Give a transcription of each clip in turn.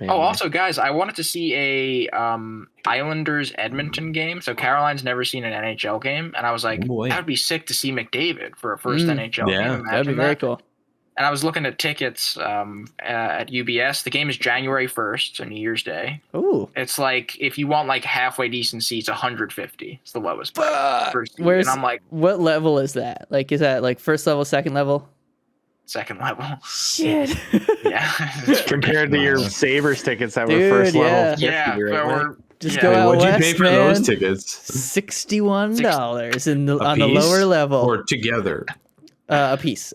Oh, also, guys, I wanted to see a Islanders Edmonton game. So Caroline's never seen an NHL game, and I was like, that would be sick to see McDavid for a first NHL game. Imagine that'd be very cool. And I was looking at tickets at UBS. The game is January 1st, so New Year's Day. Ooh. It's like, if you want like halfway decent seats, 150. It's the lowest. Where's, and I'm like, what level is that? Like, is that like first level, second level? Second level. Shit. Yeah. Compared to your Sabres tickets that were first level. 50, right? Just go out what'd west, you pay for man. those tickets? $61 on the lower level. Or together? A piece.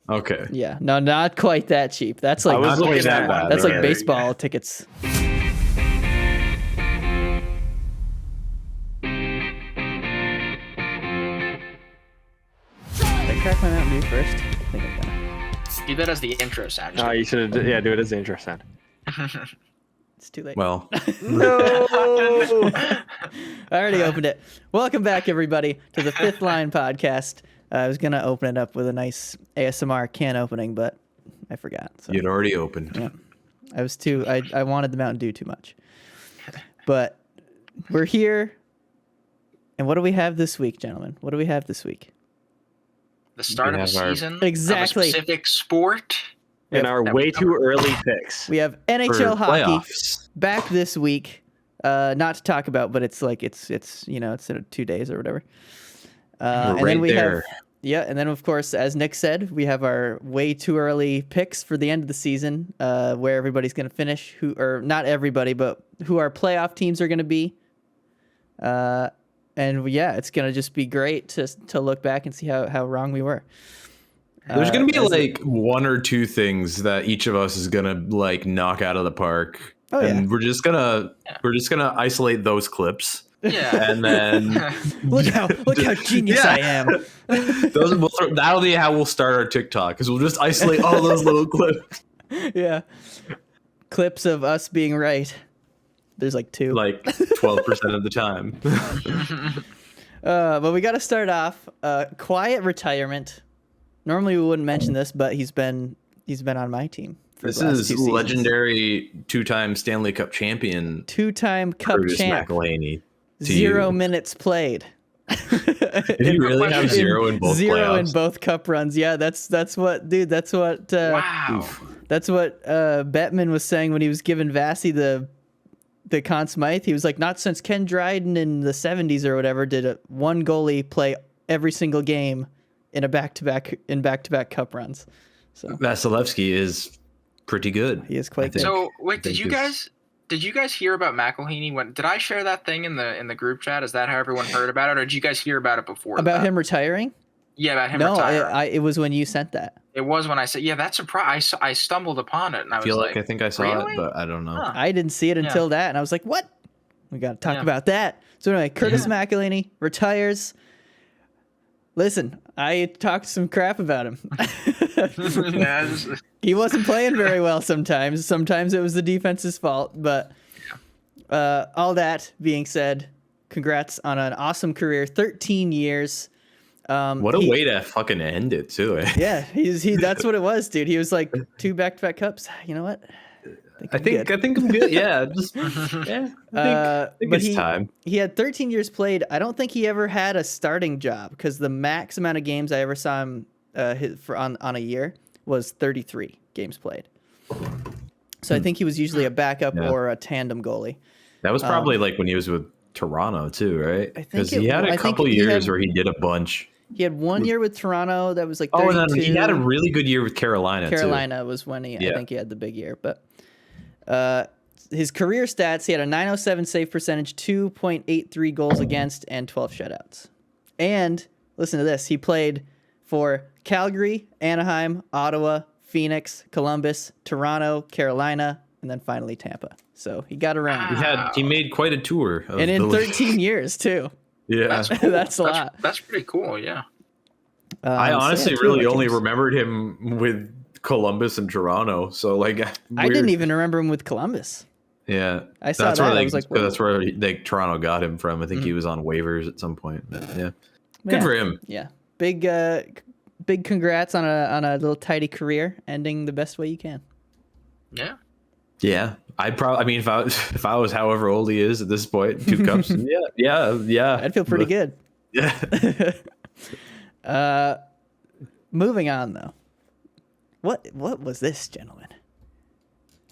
Okay. Yeah. No, not quite that cheap. That's like not quite that bad. That's like baseball tickets. Did I crack my Mountain Dew first? I think I'm gonna. Do that as the intro sound. You should do it as the intro sound. It's too late. Well. No! I already opened it. Welcome back, everybody, to the Fifth Line Podcast. I was going to open it up with a nice ASMR can opening, but I forgot. So. You'd already opened. Yeah. I wanted the Mountain Dew too much. But we're here. And what do we have this week, gentlemen? What do we have this week? The start of a season. Exactly. Of a specific sport. And our way too early picks. We have NHL hockey playoffs. back this week. Not to talk about, but it's like it's in 2 days or whatever. And then we have and then of course, as Nick said, we have our way too early picks for the end of the season, where everybody's going to finish, or not everybody, but who our playoff teams are going to be. And it's going to just be great to look back and see how wrong we were. There's going to be like one or two things that each of us is going to like knock out of the park. Oh, and we're just going to isolate those clips. Yeah. And then look how genius I am. That'll be how we'll start our TikTok, because we'll just isolate all those little clips. Yeah. Clips of us being right. There's like 2. Like 12% of the time. But we got to start off quiet retirement. Normally we wouldn't mention this, but he's been on my team. This is legendary 2-time Stanley Cup champion. 2-time Cup champ. McElhinney. 0 minutes played. Did he really have 0 in both Zero playoffs? in both cup runs. Yeah, that's what, dude. That's what. Wow. That's what Bettman was saying when he was giving Vassy the Conn Smythe. He was like, not since Ken Dryden in the 70s or whatever did one goalie play every single game in back-to-back cup runs. So Vasilevsky is pretty good. He is quite good. So wait, did you guys hear about McElhinney? Did I share that thing in the group chat? Is that how everyone heard about it, or did you guys hear about it before? About him retiring? Yeah, about him retiring. No, it was when you sent that. It was when I said, yeah, that's surprise. I stumbled upon it, and I feel like I think I saw it, but I don't know. Huh. I didn't see it until that, and I was like, what? We got to talk about that. So anyway, Curtis McElhinney retires. Listen, I talked some crap about him. He wasn't playing very well sometimes. Sometimes it was the defense's fault. But all that being said, congrats on an awesome career. 13 years. What a way to fucking end it, too. Eh? Yeah, that's what it was, dude. He was like 2 back-to-back cups. You know what? I think I'm good. Yeah, I think it's time. He had 13 years played. I don't think he ever had a starting job, because the max amount of games I ever saw him on a year was 33 games played. So I think he was usually a backup or a tandem goalie. That was probably like when he was with Toronto too, right? Because he had a couple years where he did a bunch. He had 1 year with Toronto that was like 32. Oh, and then he had a really good year with Carolina. Carolina was when I think he had the big year, but. His career stats, he had a .907 save percentage, 2.83 goals against, and 12 shutouts. And listen to this. He played for Calgary, Anaheim, Ottawa, Phoenix, Columbus, Toronto, Carolina, and then finally Tampa. So he got around. He made quite a tour. And in 13 years, too. Yeah. That's a lot. That's pretty cool, yeah. I honestly really only remembered him with Columbus and Toronto, so like I didn't even remember him with Columbus. Yeah, I saw that. I was like, that's where Toronto got him from. I think he was on waivers at some point. But yeah, good for him. Yeah, big congrats on a little tidy career, ending the best way you can. Yeah. Yeah, I mean, if I was however old he is at this point, 2 cups, yeah. I'd feel pretty good. Yeah. Moving on though. What was this, gentlemen?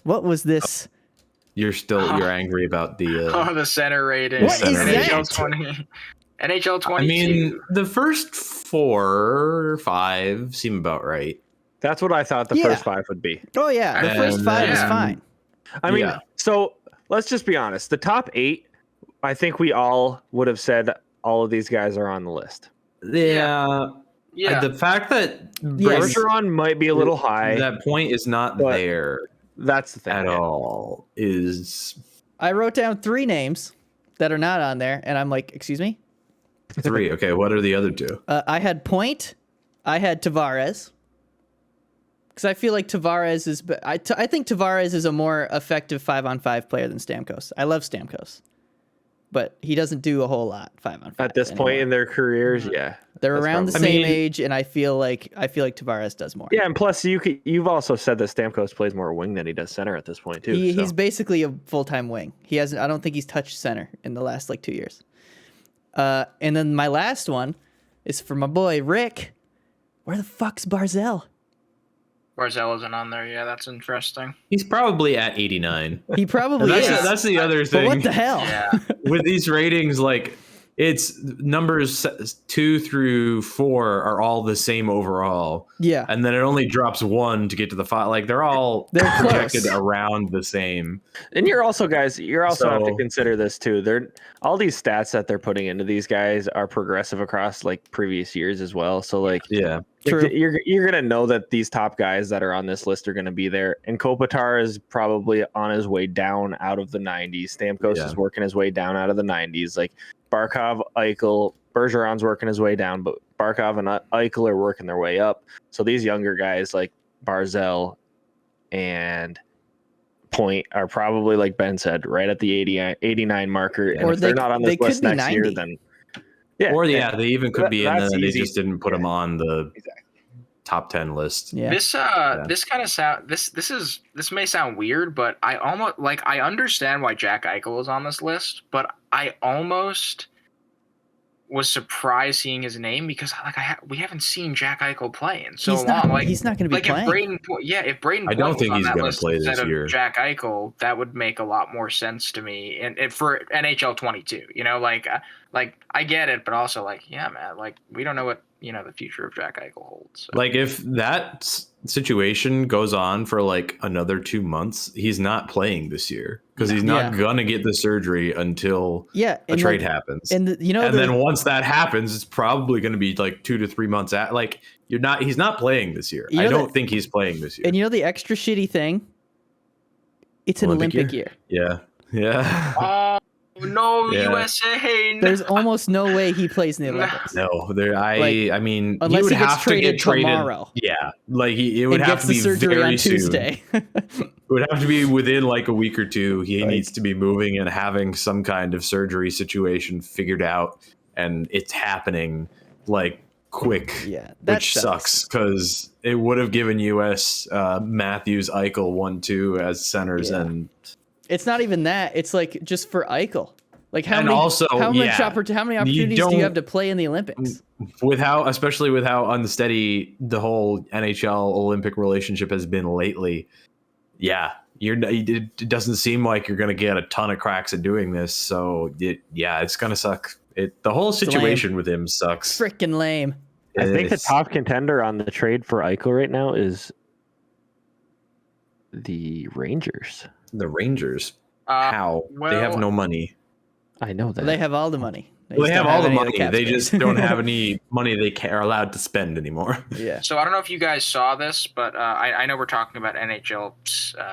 What was this? You're angry about the the center rating. What is NHL that? 20. NHL 22. I mean, the first 4 or 5 seem about right. That's what I thought the first 5 would be. Oh yeah, the first 5 is fine. I mean, so let's just be honest. The top 8, I think we all would have said all of these guys are on the list. Yeah. The fact that Bergeron might be a little high. That point is not there. That's the thing at all. I wrote down 3 names that are not on there, and I'm like, excuse me? 3. Okay, what are the other 2? I had Point. I had Tavares. Because I feel like Tavares is... I think Tavares is a more effective 5-on-5 player than Stamkos. I love Stamkos. But he doesn't do a whole lot 5-on-5. At this point in their careers, yeah. They're around the same age, and I feel like Tavares does more. Yeah, and plus you've also said that Stamkos plays more wing than he does center at this point, too. He's basically a full-time wing. He hasn't... I don't think he's touched center in the last, 2 years. And then my last one is for my boy, Rick. Where the fuck's Barzell? Barzell isn't on there. Yeah, that's interesting. He's probably at 89. He probably is. That's the other thing. But what the hell? Yeah. With these ratings, it's numbers 2 through 4 are all the same overall. Yeah. And then it only drops 1 to get to the 5. They're projected close. around the same. And you're also have to consider this too. All these stats that they're putting into these guys are progressive across previous years as well. So True. You're gonna know that these top guys that are on this list are gonna be there. And Kopitar is probably on his way down out of the 90s. Stamkos is working his way down out of the 90s. Barkov, Eichel, Bergeron's working his way down, but Barkov and Eichel are working their way up. So these younger guys like Barzell and Point are probably, like Ben said, right at the 89 marker. And if they're not on this list next year, then they even could be, and then they just didn't put them on the top 10 list. Yeah. This kind of sound this may sound weird, but I almost I understand why Jack Eichel is on this list, but I almost was surprised seeing his name because we haven't seen Jack Eichel play in so long. He's not going to be playing. If Braden, I don't think he's going to play this year. Jack Eichel, that would make a lot more sense to me, and for NHL 22, I get it, but also man, we don't know what the future of Jack Eichel holds. So. If that situation goes on for another 2 months, he's not playing this year because he's not gonna get the surgery until a trade happens. And then once that happens, it's probably going to be 2 to 3 months at he's not playing this year. I don't think he's playing this year. And the extra shitty thing, it's an Olympic year. Yeah. No, USA. No. There's almost no way he plays in the Olympics. No, I mean, unless he would he gets have to get traded tomorrow. Yeah, it would have to be surgery very on Tuesday. soon. It would have to be within a week or 2. He needs to be moving and having some kind of surgery situation figured out, and it's happening quick. Yeah, that which sucks because it would have given US Matthews, Eichel 1-2 as centers and. It's not even that. It's just for Eichel. How many opportunities do you have to play in the Olympics? Especially with how unsteady the whole NHL Olympic relationship has been lately. Yeah, it doesn't seem like you're going to get a ton of cracks at doing this. So it's going to suck. The whole situation with him sucks. Freaking lame. I think the top contender on the trade for Eichel right now is the Rangers. The Rangers? How? They have no money. I know that. They have all the money. They have all the money. They just don't have any money they are allowed to spend anymore. Yeah. So I don't know if you guys saw this, but I know we're talking about NHL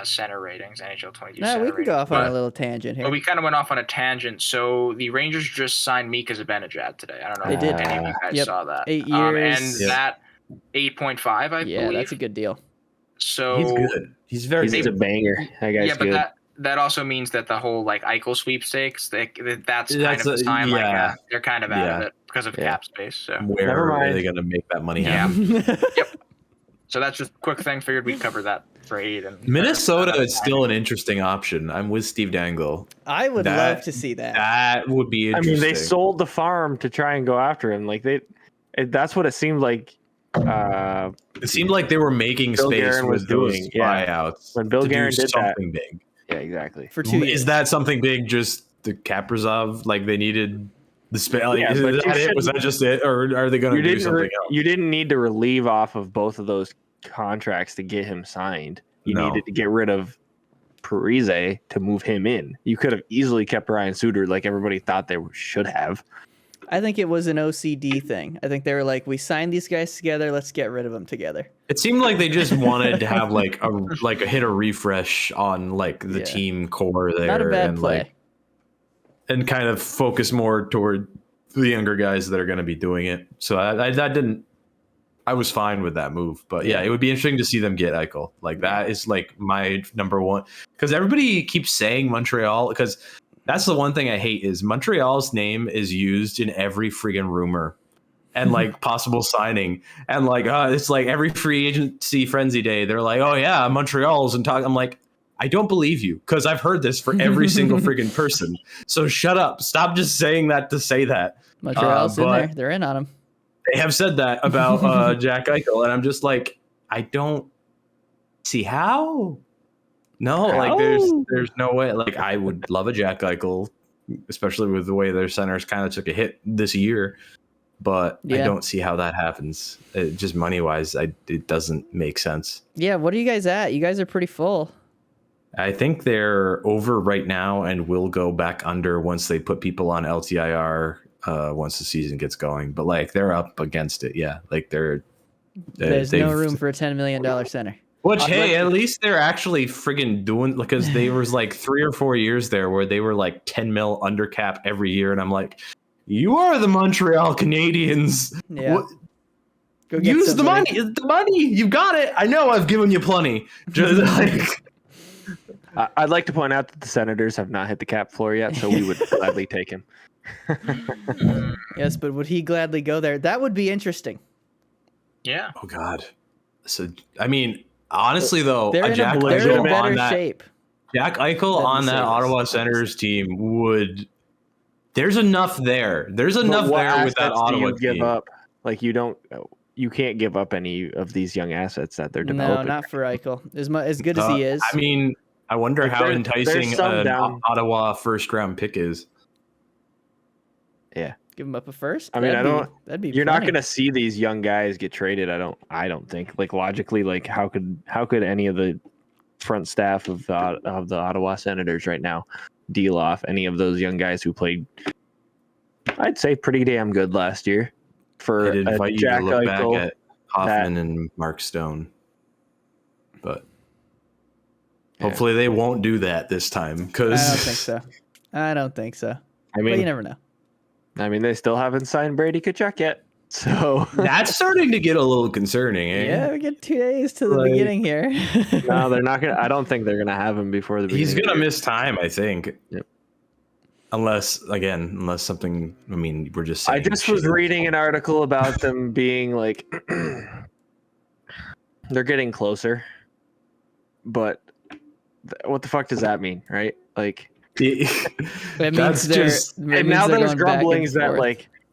center ratings, NHL 22 center ratings. We can go off on a little tangent here. But we kind of went off on a tangent. So the Rangers just signed Mika Zibanejad today. I don't know if any of you guys saw that. 8 years. And that 8.5, I believe. Yeah, that's a good deal. So he's good. He's a banger. That guy's good. But that also means that the whole Eichel sweepstakes, that's kind of the time they're kind of out of it because of cap space. So where are they going to make that money happen? Yep. So that's just a quick thing. Figured we'd cover that trade. And Minnesota is still an interesting option. I'm with Steve Dangle. I would love to see that. That would be interesting. I mean, they sold the farm to try and go after him. Like that's what it seemed like. It seemed like they were making Bill space Guerin with those buyouts. When Bill Guerin did something big. Yeah, exactly. For 2 years. Is that something big? Just the Kaprizov? Like they needed the space? Like, Yeah, is that it? Was that just it, or are they going to do something else? You didn't need to relieve off of both of those contracts to get him signed. You needed to get rid of Parise to move him in. You could have easily kept Ryan Suter like everybody thought they should have. I think it was an OCD thing. I think they were like, we signed these guys together. Let's get rid of them together. It seemed like they just wanted to have like a hit a refresh on like the team core there. Not a bad and play. Like, and kind of focus more toward the younger guys that are going to be doing it. So I was fine with that move, but yeah, it would be interesting to see them get Eichel. Like that is like my number one, because everybody keeps saying Montreal, because that's the one thing I hate is Montreal's name is used in every friggin' rumor and like possible signing. And like, it's like every free agency frenzy day. They're like, oh yeah, Montreal's and talk. I'm like, I don't believe you because I've heard this for every single friggin' person. So shut up. Stop just saying that to say that. Montreal's in there. They're in on him. They have said that about Jack Eichel. And I'm just like, I don't see how. No, like there's no way. Like I would love a Jack Eichel, especially with the way their centers kind of took a hit this year. But I don't see how that happens. Just money wise, it doesn't make sense. Yeah, what are you guys at? You guys are pretty full. I think they're over right now and will go back under once they put people on LTIR once the season gets going. But like they're up against it. Yeah, like there's no room for a $10 million center. Which, hey, at least they're actually friggin' doing, because there was like 3 or 4 years there where they were like 10 mil under cap every year. And I'm like, you are the Montreal Canadiens. Yeah. Use the money. The money. You got it. I know I've given you plenty. Just like. I'd like to point out that the Senators have not hit the cap floor yet, so we would gladly take him. Yes, but would he gladly go there? That would be interesting. Yeah. Oh, God. So, I mean, honestly, though, they're in better shape. Jack Eichel on that Ottawa Senators team would. There's enough there. There's enough there with that Ottawa team. Give up? Like you can't give up any of these young assets that they're developing. No, not for Eichel. As good as he is. I mean, I wonder how enticing an Ottawa first-round pick is. Yeah, give him up a first. I mean, You're not going to see these young guys get traded. I don't think. Like logically, like how could any of the front staff of the Ottawa Senators right now deal off any of those young guys who played, I'd say, pretty damn good last year? For I'd invite Jack you to look Eichel, back at Hoffman and Mark Stone, but hopefully they won't do that this time. Because I don't think so. I mean, but you never know. I mean, they still haven't signed Brady Tkachuk yet, so that's starting to get a little concerning. Eh? Yeah, we get 2 days to the beginning here. No, they're not gonna. I don't think they're gonna have him before the beginning. He's gonna miss time, I think. Yep. Unless something. I mean, we're just saying. I just was reading an article about them being like they're getting closer, but what the fuck does that mean, right? Like, it means just. And now there's grumblings that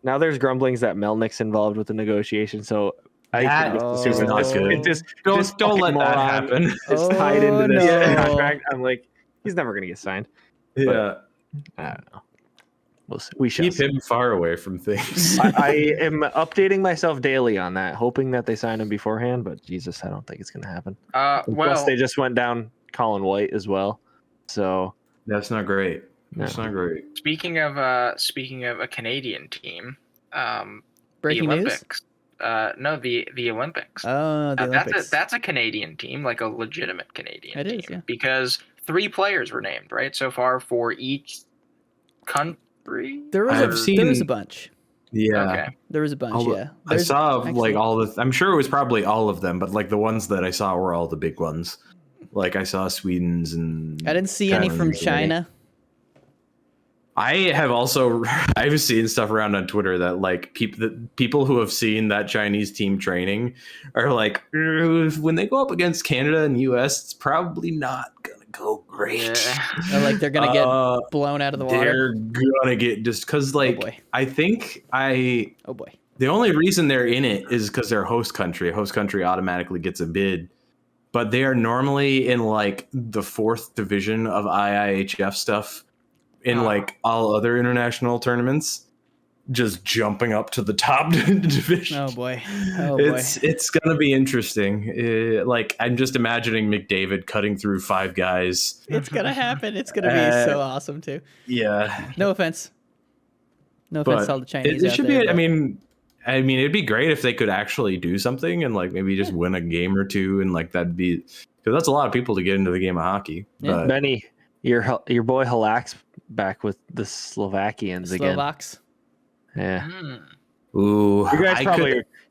Melnick's involved with the negotiation. So not good. Don't let that happen. It's tied into this contract. I'm like, he's never gonna get signed. Yeah. But, I don't know. We shall keep him far away from things. I am updating myself daily on that, hoping that they sign him beforehand. But Jesus, I don't think it's going to happen. Plus, they just went down Colin White as well, so that's not great. That's not great. Speaking of a Canadian team, breaking the Olympics. The Olympics. Oh, the Olympics. That's a Canadian team, like a legitimate Canadian team. It is, yeah. Because 3 players were named, right, so far for each country. There was a bunch. Yeah. Okay. There was a bunch. I saw like all the. I'm sure it was probably all of them, but like the ones that I saw were all the big ones. Like I saw Sweden's and. I didn't see any from China. I've seen stuff around on Twitter that like people who have seen that Chinese team training are like, when they go up against Canada and US, it's probably not gonna go great. Yeah. Or like they're gonna get blown out of the water. They're gonna get just because like I think oh boy. The only reason they're in it is because they're host country. A host country automatically gets a bid. But they are normally in like the 4th division of IIHF stuff in like all other international tournaments, just jumping up to the top division. Oh boy. It's gonna be interesting. Like I'm just imagining McDavid cutting through 5 guys. It's gonna happen. It's gonna be so awesome too. Yeah. No offense. No offense to all the Chinese. It should be. I mean, it'd be great if they could actually do something and like maybe just win a game or two, and like that'd be, because that's a lot of people to get into the game of hockey. Yeah. But Benny, your boy Halak's back with the Slovakians again. Slovaks. Yeah. Ooh.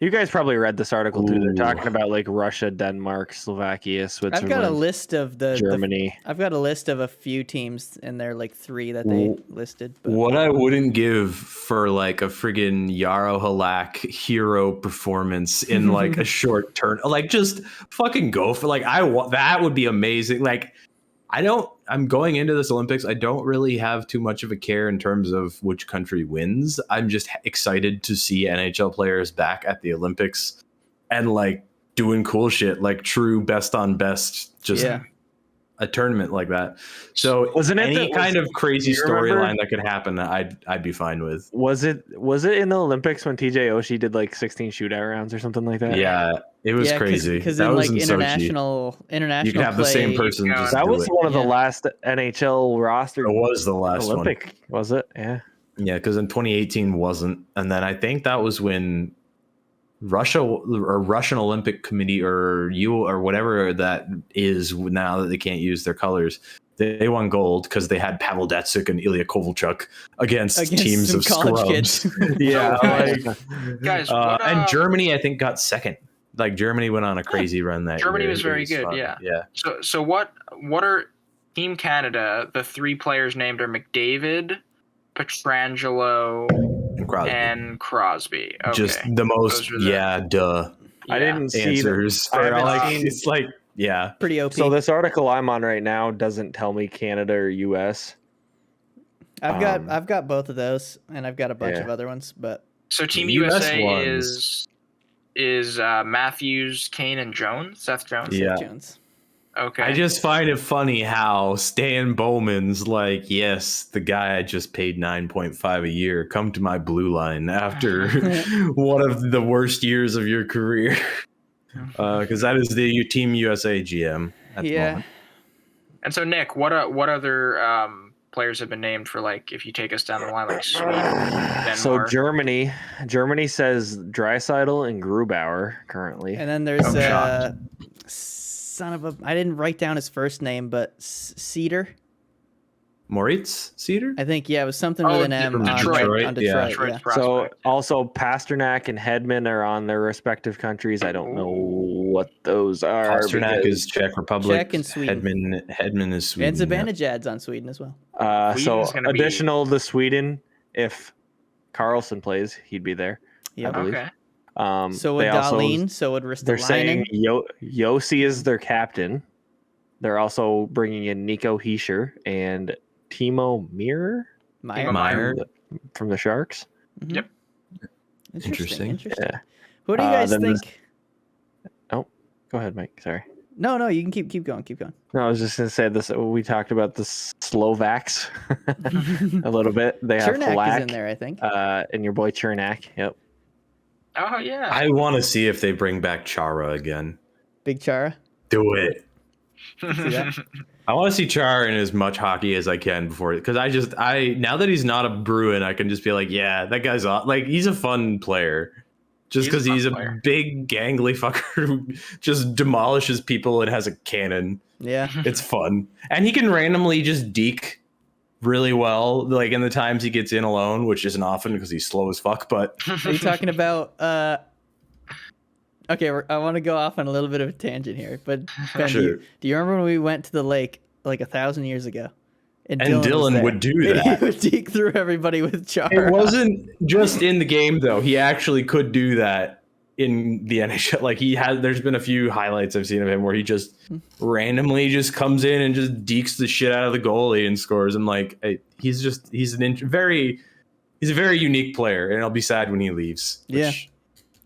You guys probably read this article too. They're talking about like Russia, Denmark, Slovakia, Switzerland. I've got a list of Germany. I've got a list of a few teams, and they're like 3 that they listed. But. What I wouldn't give for like a friggin' Yaro Halak hero performance in like a short turn, like just fucking go for like that would be amazing. Like I'm going into this Olympics. I don't really have too much of a care in terms of which country wins. I'm just excited to see NHL players back at the Olympics and like doing cool shit, like true best on best, just a tournament like that. So wasn't any kind of crazy storyline that could happen, I'd be fine with. Was it in the Olympics when TJ Oshie did like 16 shootout rounds or something like that? Yeah, it was crazy. Because in like international, you could have the same person. That was one of the last NHL roster. It was the last Olympic, was it? Yeah. Yeah, because in 2018 wasn't, and then I think that was when Russia or Russian Olympic Committee or whatever that is now that they can't use their colors, they won gold because they had Pavel Datsyuk and Ilya Kovalchuk against teams of scrubs. Yeah, guys, and Germany I think got second. Like Germany went on a crazy run that Germany year. was very good. Fun. Yeah. So what are Team Canada? The 3 players named are McDavid, Pietrangelo, and Crosby. Okay. Just the most, duh. I didn't see answers. It's like, yeah, pretty OP. So this article I'm on right now doesn't tell me Canada or US. I've got both of those, and I've got a bunch of other ones. But so Team USA is Matthews, Kane, and Jones. Seth Jones. Yeah. Seth Jones. Okay. I just find it funny how Stan Bowman's like, yes, the guy I just paid $9.5 a year, come to my blue line after one of the worst years of your career. Because that is the Team USA GM at the moment. And so, Nick, what other players have been named for, like, if you take us down the line, like Sweden, Denmark? So Germany says Draisaitl and Grubauer currently. And then there's son of a, I didn't write down his first name, but Cedar. Moritz Cedar? I think, it was something with an M. From Detroit. On Detroit. Yeah. So also Pasternak and Hedman are on their respective countries. I don't know what those are. Pasternak is Czech Republic. Czech and Sweden. Hedman is Sweden. And Zibanejad's on Sweden as well. So additional to Sweden, if Carlson plays, he'd be there. Yeah. Okay. So would Dahlin, so would Ristolainen. They're saying Yossi is their captain. They're also bringing in Nico Hischier and Timo Meyer from the Sharks. Mm-hmm. Yep. Interesting. Yeah. Who do you guys think? Oh, go ahead, Mike. Sorry. No, you can keep going. No, I was just going to say this. We talked about the Slovaks a little bit. They have Chernak is in there, I think. And your boy Chernak. Yep. Oh, yeah. I want to see if they bring back Chara again. Big Chara? Do it. I want to see Chara in as much hockey as I can before, because I now that he's not a Bruin, I can just be like, yeah, that guy's like, he's a fun player. Just because he's a big gangly fucker who just demolishes people and has a cannon. Yeah. It's fun. And he can randomly just deke really well, like in the times he gets in alone, which isn't often because he's slow as fuck. But are you talking about okay, I want to go off on a little bit of a tangent here, but Ben, sure. do you remember when we went to the lake like 1,000 years ago And Dylan would do that. He would deke through everybody with Chara. It wasn't just in the game though. He actually could do that in the NHL. Like there's been a few highlights I've seen of him where he just randomly just comes in and just dekes the shit out of the goalie and scores. And like, he's a very unique player, and I'll be sad when he leaves. Which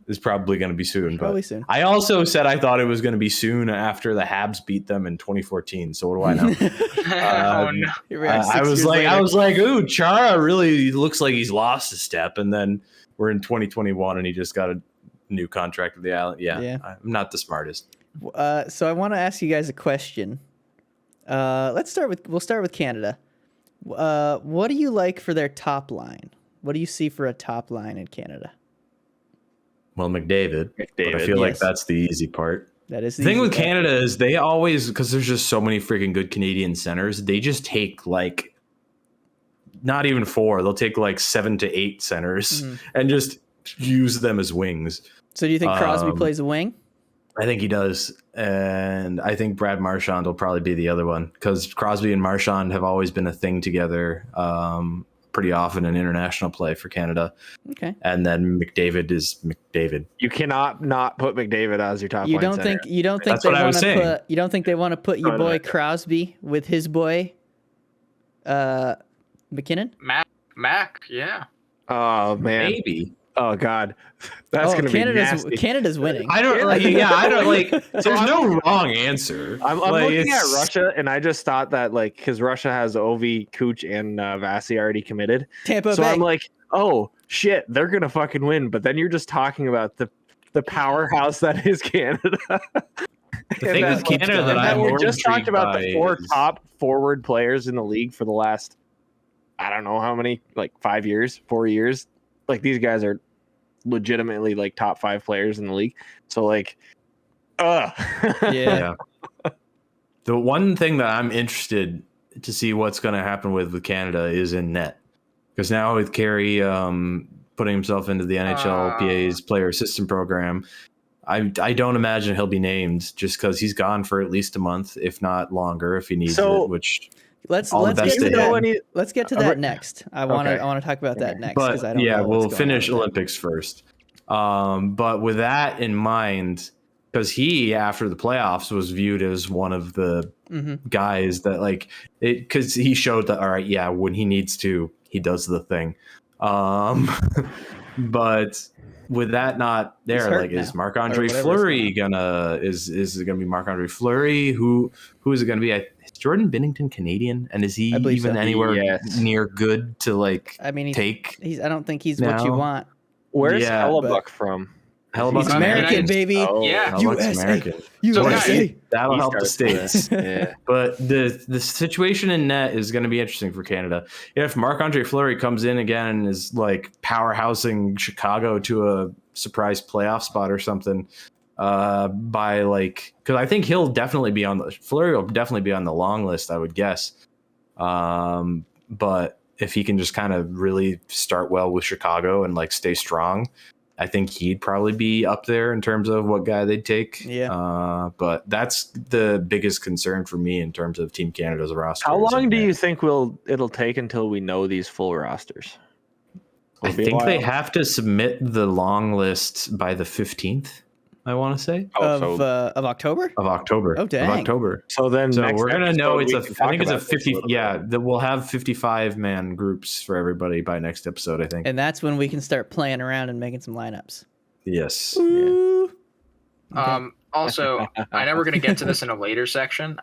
is probably going to be soon. Probably soon. I also said I thought it was going to be soon after the Habs beat them in 2014. So what do I know? Oh, no. I was like, ooh, Chara really looks like he's lost a step. And then we're in 2021 and he just got a new contract with the Island. Yeah. I'm not the smartest. So I want to ask you guys a question. We'll start with Canada. What do you like for their top line? What do you see for a top line in Canada? Well, McDavid. But I feel like that's the easy part. That is the thing with Canada is they always, because there's just so many freaking good Canadian centers, they just take like not even 4. They'll take like 7 to 8 centers and just use them as wings. So do you think Crosby plays a wing? I think he does. And I think Brad Marchand will probably be the other one, because Crosby and Marchand have always been a thing together pretty often in international play for Canada. Okay. And then McDavid is McDavid. You cannot not put McDavid as your top line center. You don't think they want to put your boy Crosby with his boy McKinnon? Mac, yeah. Oh man. Maybe. Oh God, that's gonna be nasty. Canada's winning. I don't like. Yeah, I don't like. There's no wrong answer. I'm looking at Russia, and I just thought that like because Russia has Ovi, Kuch, and Vasi already committed. Tampa so Bay. I'm like, oh shit, they're gonna fucking win. But then you're just talking about the powerhouse that is Canada. The thing with Canada that I'm we just talked about the 4 is... top forward players in the league for the last, I don't know how many, like 5 years, 4 years. Like these guys are legitimately like top 5 players in the league. So like, yeah. The one thing that I'm interested to see what's going to happen with Canada is in net, because now with Carey putting himself into the NHLPA's player assistant program, I don't imagine he'll be named just because he's gone for at least a month, if not longer, if he needs it. Which. Let's get to that next. I want to talk about that next. But I don't know we'll finish Olympics first. But with that in mind, because he after the playoffs was viewed as one of the guys that like it, because he showed that all right, yeah, when he needs to, he does the thing. But with that not there, like is Marc-Andre Fleury gonna is it gonna be Marc-Andre Fleury? Who is it gonna be? Is Jordan Binnington Canadian, and is he even anywhere near good to like? I mean, take. I don't think he's what you want. Where's Hellebuck from? He's American, baby. Oh, yeah, USA. USA. That'll help the States. Yeah. But the situation in net is going to be interesting for Canada. If Marc-Andre Fleury comes in again and is like powerhousing Chicago to a surprise playoff spot or something, by like, because I think Fleury will definitely be on the long list, I would guess. But if he can just kind of really start well with Chicago and like stay strong, I think he'd probably be up there in terms of what guy they'd take. Yeah. But that's the biggest concern for me in terms of Team Canada's roster. How long do you think it'll take until we know these full rosters? I think they have to submit the long list by the 15th. I want to say of October. Of October. Oh dang. Of October. So we're gonna know I think it's a 50. Yeah, that we'll have 55-man groups for everybody by next episode, I think. And that's when we can start playing around and making some lineups. Yes. Yeah. Okay. Also, I know we're gonna get to this in a later section. With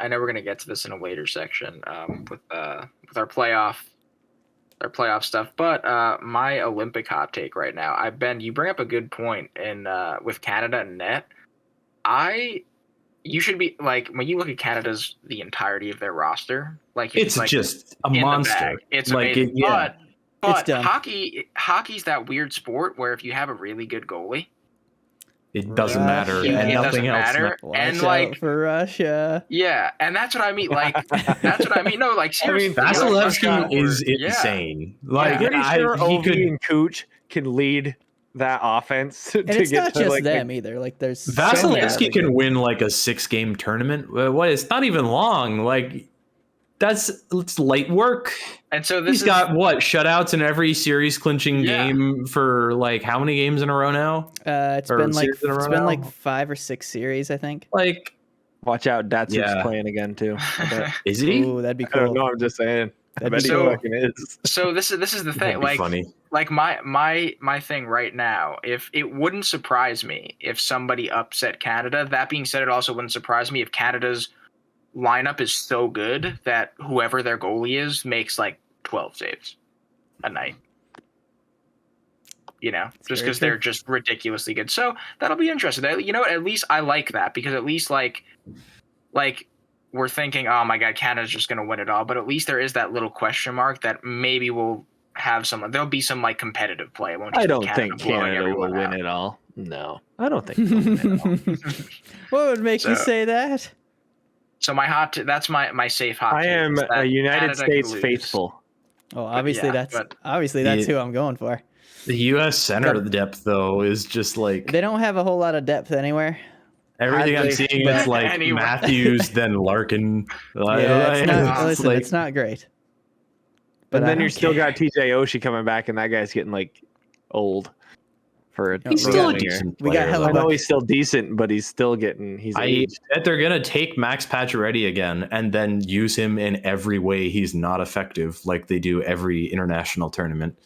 our playoff stuff, but my Olympic hot take right now. Ben, you bring up a good point in with Canada and net. You should be like, when you look at Canada's the entirety of their roster, like it's like just a monster. It's like amazing. But it's hockey's that weird sport where if you have a really good goalie, it doesn't matter, and nothing else matters. And like for Russia, yeah, and that's what I mean. Like that's what I mean. No, like seriously, Vasilevsky is insane. Like I'm pretty sure Ovi and Kuch can lead that offense. And it's not just them either. Like there's Vasilevsky can win like a 6-game tournament. What? It's not even long. Like it's light work. And so he's got what shutouts in every series clinching game for like how many games in a row now? It's been like 5 or 6 series, I think. Like, watch out, Datsuk's playing again too. Is he? Ooh, that'd be cool. I don't know. I'm just saying. So this is the thing. Like, funny. Like my thing right now. If it wouldn't surprise me if somebody upset Canada. That being said, it also wouldn't surprise me if Canada's lineup is so good that whoever their goalie is makes like 12 saves a night. You know, just because they're just ridiculously good. So that'll be interesting. You know what? At least I like that because at least like we're thinking, oh my God, Canada's just going to win it all. But at least there is that little question mark that maybe we'll have there'll be some like competitive play. It won't just I don't think Canada will win it all. No, I don't think they'll win it all. What would make you say that? So that's my safe hot. I am a United States faithful. Oh, obviously that's who I'm going for. The U.S. center depth though is just like they don't have a whole lot of depth anywhere. Everything I'm seeing is like Matthews, then Larkin. It's not great. But then you still got TJ Oshie coming back, and that guy's getting like old. He's still a decent player. I know he's still decent, but he's still getting. I bet they're gonna take Max Pacioretty again and then use him in every way he's not effective, like they do every international tournament.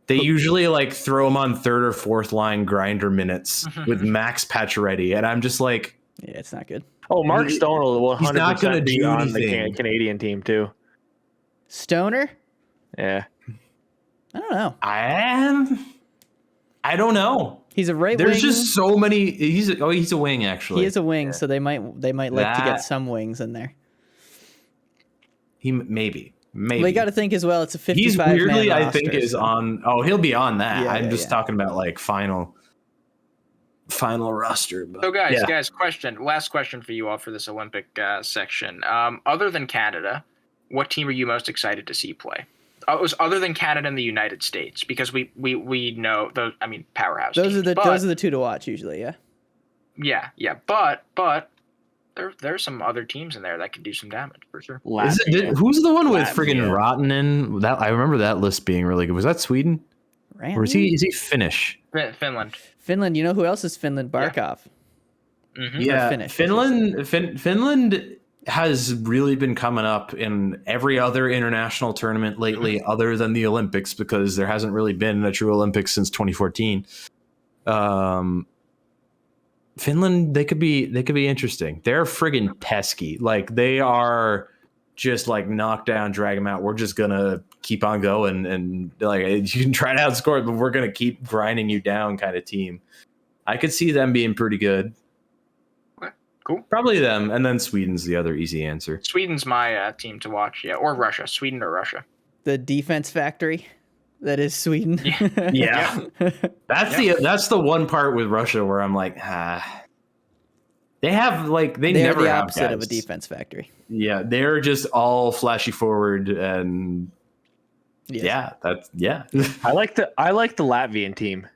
They usually like throw him on 3rd or 4th line grinder minutes with Max Pacioretty, and I'm just like, yeah, it's not good. Oh, Mark Stone will 100% be on the Canadian team too. Stoner? Yeah. I don't know. I don't know. He's a right wing. There's just so many. He's a wing actually. He is a wing, so they might like to get some wings in there. He maybe. Well, you got to think as well. It's a 55. He's weirdly, man I think, is on. Oh, he'll be on that. Yeah, I'm just talking about like final roster. But, so guys, last question for you all for this Olympic section. Other than Canada, what team are you most excited to see play? Other than Canada and the United States, because we know those. I mean, powerhouse. Those are the two to watch usually. Yeah. Yeah. But there's some other teams in there that could do some damage for sure. Who's the one with friggin' Rottinen? That I remember that list being really good. Was that Sweden? Or is he Finnish? Finland. You know who else is Finland? Barkov. Yeah, Finland has really been coming up in every other international tournament lately, other than the Olympics, because there hasn't really been a true Olympics since 2014. Finland, they could be interesting. They're friggin' pesky. Like they are just like knock down, drag them out. We're just gonna keep on going, and like you can try to outscore it, but we're gonna keep grinding you down, kind of team. I could see them being pretty good. Cool. Probably them, and then Sweden's the other easy answer. Sweden's my team to watch, or Russia. Sweden or Russia. The defense factory that is Sweden. Yeah. That's the one part with Russia where I'm like, they have like they never the have opposite guys. Of a defense factory. Yeah, they're just all flashy forward and I like the Latvian team.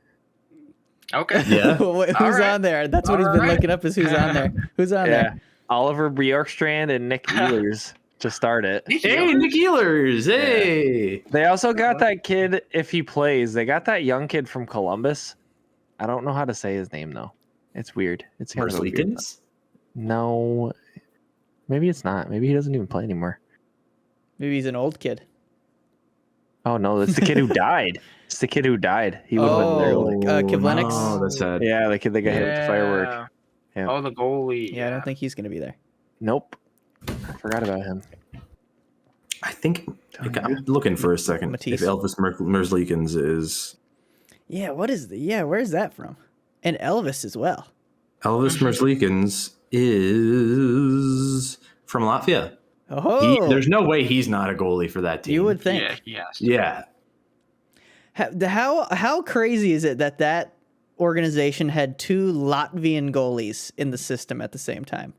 Okay. Yeah. Who's on there? That's what he's been looking up is who's on there. Who's on there? Oliver Bjorkstrand and Nick Ehlers to start it. Hey, Nick Ehlers. Hey. Yeah. They also got that kid, if he plays, they got that young kid from Columbus. I don't know how to say his name, though. It's weird. It's kind of weird. No. Maybe it's not. Maybe he doesn't even play anymore. Maybe he's an old kid. Oh, no. That's the kid who died. It's the kid who died. He would have been there. Kivlenix. Oh, that's sad. Yeah, the kid that got hit with the firework. Yeah. Oh, the goalie. Yeah, I don't think he's going to be there. Nope. I forgot about him. I think I'm looking for a second. Matisse. If Elvis Merzlikins is. Yeah, where's that from? And Elvis as well. Elvis Merzlikins is from Latvia. Oh. There's no way he's not a goalie for that team. You would think. Yeah. How crazy is it that organization had 2 Latvian goalies in the system at the same time?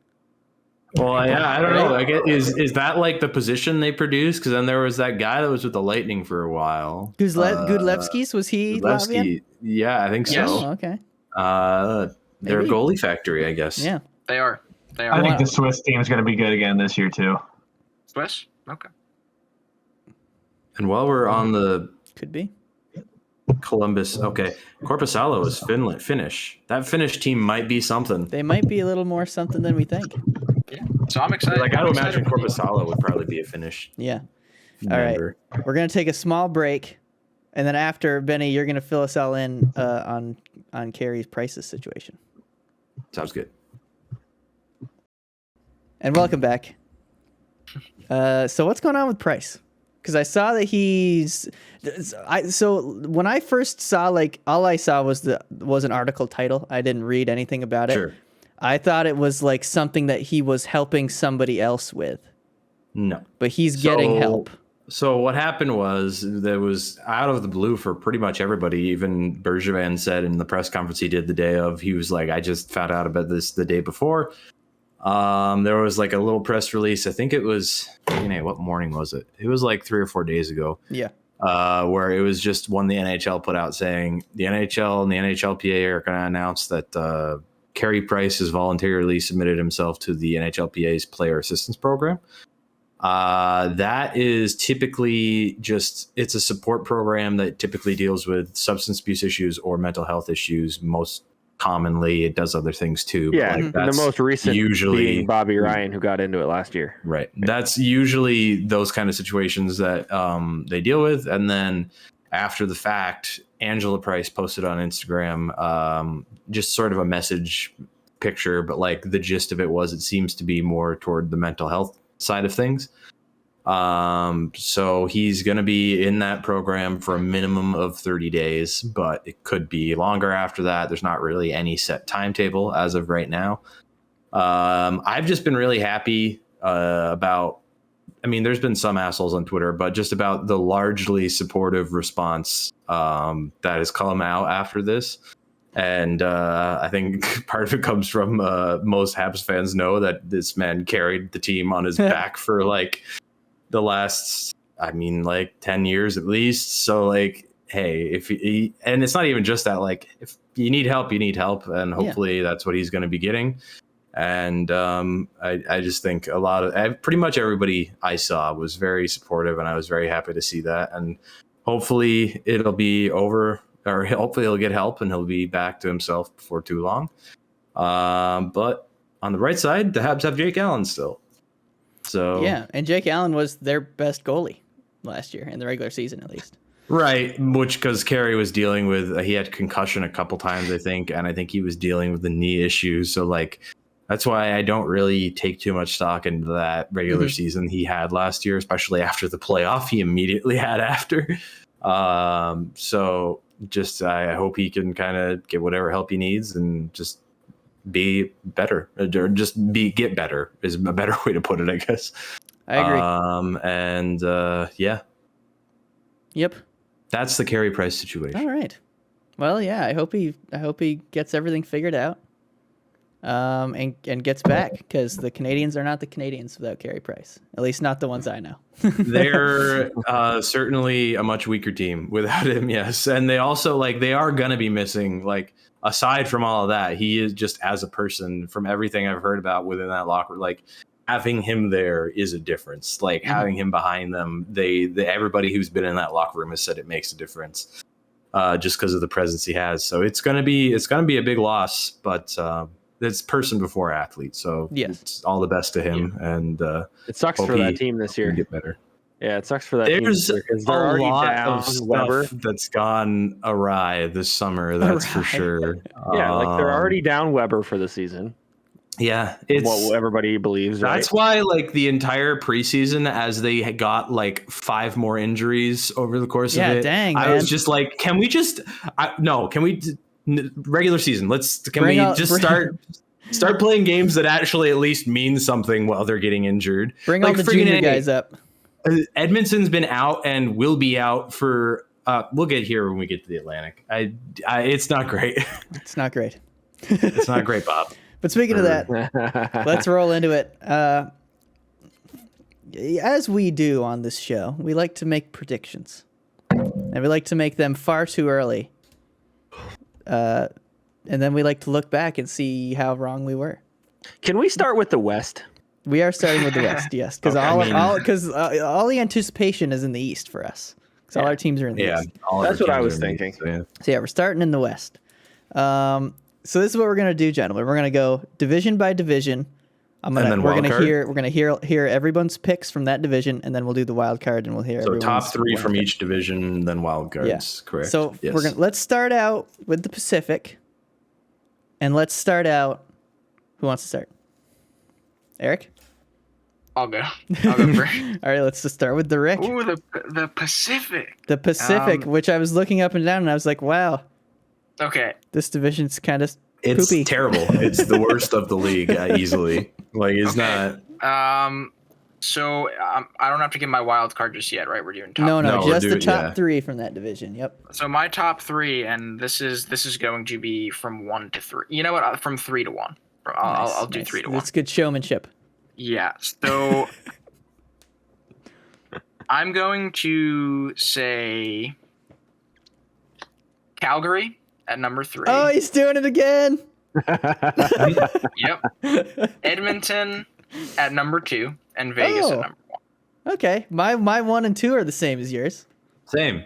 Well, I don't know. I guess, is that like the position they produce? Because then there was that guy that was with the Lightning for a while. Gudlevskis, was he Latvian? Yeah, I think so. Yes. Oh, okay. They're a goalie factory, I guess. Yeah, they are. I think the Swiss team is going to be good again this year too. Swiss? Okay. And while we're on the could be Columbus, okay, Korpisalo is Finnish. That Finnish team might be something. They might be a little more something than we think. Yeah. So I'm excited. I got to imagine Korpisalo would probably be a Finnish. Yeah. Member. All right. We're gonna take a small break, and then after, Benny, you're gonna fill us all in on Carey's Price's situation. Sounds good. And welcome back. So what's going on with Price? Because I saw that so when I first saw, like, all I saw was an article title. I didn't read anything about it. Sure. I thought it was like something that he was helping somebody else with. No. But he's getting help. So what happened was there was out of the blue for pretty much everybody. Even Bergevin said in the press conference he did the day of, he was like, I just found out about this the day before. There was like a little press release. I think it was, what morning was it? It was like 3 or 4 days ago. Yeah. Where it was just one the NHL put out saying the NHL and the NHLPA are going to announce that Carey Price has voluntarily submitted himself to the NHLPA's player assistance program. That is typically it's a support program that typically deals with substance abuse issues or mental health issues. Most commonly, it does other things too. Yeah, like the most recent usually being Bobby Ryan, who got into it last year. Right. That's usually those kind of situations that they deal with. And then after the fact, Angela Price posted on Instagram just sort of a message picture, but like the gist of it was it seems to be more toward the mental health side of things. So he's going to be in that program for a minimum of 30 days, but it could be longer after that. There's not really any set timetable as of right now. I've just been really happy about, there's been some assholes on Twitter, but just about the largely supportive response that has come out after this. And I think part of it comes from most Habs fans know that this man carried the team on his back for like the last, 10 years at least. So like, hey, and it's not even just that, like, if you need help, you need help. And hopefully that's what he's going to be getting. And I just think pretty much everybody I saw was very supportive, and I was very happy to see that. And hopefully it'll be over, or hopefully he'll get help and he'll be back to himself before too long. But on the right side, the Habs have Jake Allen still. So yeah, and Jake Allen was their best goalie last year in the regular season, at least. Right, which because Carey was dealing with, he had concussion a couple times, I think, and I think he was dealing with the knee issues. So like, that's why I don't really take too much stock into that regular season he had last year, especially after the playoff he immediately had after. So just I hope he can kind of get whatever help he needs and just be better, or just get better is a better way to put it, I guess. I agree. Yeah. Yep. That's the Carey Price situation. All right. Well, yeah, I hope he gets everything figured out. And gets back, because the Canadians are not the Canadians without Carey Price. At least not the ones I know. They're certainly a much weaker team without him, yes. And they also, like, they are going to be missing, like, aside from all of that, he is just, as a person, from everything I've heard about within that locker, like, having him there is a difference. Like, having him behind them, everybody who's been in that locker room has said it makes a difference, just because of the presence he has. So it's gonna be a big loss, but it's person before athlete. So yes, it's all the best to him. Yeah. And it sucks for that team this year. Get better. Yeah, it sucks for that team this year, because they're a lot of stuff that's gone awry this summer. That's for sure. Yeah, like they're already down Weber for the season. Yeah, it's what everybody believes. That's why, like, the entire preseason, as they got like 5 more injuries over the course of it, dang, I was just like, can we regular season? Start playing games that actually at least mean something while they're getting injured. Bring like, all the junior guys up. Edmonton's been out and will be out for. We'll get here when we get to the Atlantic. It's not great. It's not great. It's not great, Bob. But speaking of that, let's roll into it. As we do on this show, we like to make predictions, and we like to make them far too early. And then we like to look back and see how wrong we were. Can we start with the West? We are starting with the West, yes, because all the anticipation is in the East for us. Because all our teams are in the East. That's what I was thinking. So we're starting in the West. So this is what we're gonna do, gentlemen. We're gonna go division by division. We're gonna hear everyone's picks from that division, and then we'll do the wild card, and we'll hear. So top 3 from each division, then wild cards. Yeah. Correct. So let's start out with the Pacific, and let's start out. Who wants to start? Eric? I'll go first. All right, let's just start with the Rick. Ooh, the Pacific. The Pacific, which I was looking up and down, and I was like, wow. Okay. This division's kind of It's poopy. terrible. It's the worst of the league easily. Like it's not. So I don't have to give my wild card just yet, right? We're doing top. No, just the top 3 from that division. Yep. So my top 3, and this is going to be from 1 to 3. You know what? From 3 to 1. I'll do 3 to 1. That's good showmanship. Yeah. So I'm going to say Calgary at number 3. Oh, he's doing it again. Yep. Edmonton at number 2, and Vegas at number 1. Okay, my 1 and 2 are the same as yours. Same.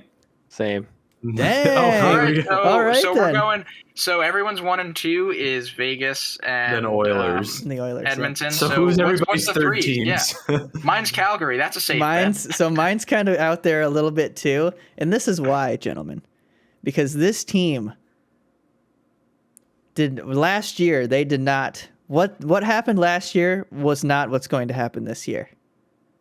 Dang. All right, so we're going. So everyone's 1 and 2 is Vegas and then Oilers. The Oilers. Edmonton. Yeah. So who's everybody's what's the 3 teams? Yeah. Mine's Calgary. That's a safe bet. So mine's kind of out there a little bit too, and this is why, gentlemen, because this team last year. They did not. What happened last year was not what's going to happen this year.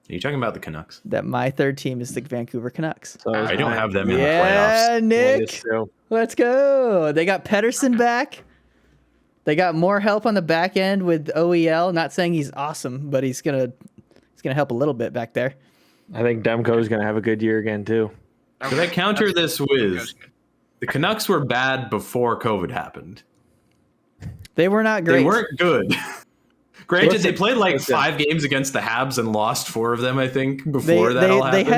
Are you talking about the Canucks? That my 3rd team is the Vancouver Canucks. So I don't have them in the playoffs. Yeah, Nick. Let's go. They got Pettersson back. They got more help on the back end with OEL. Not saying he's awesome, but he's gonna help a little bit back there. I think Demko's gonna have a good year again too. Could I counter this with the Canucks were bad before COVID happened? They were not great. They weren't good. Granted, they played like 5 games against the Habs and lost 4 of them, I think, before that all happened.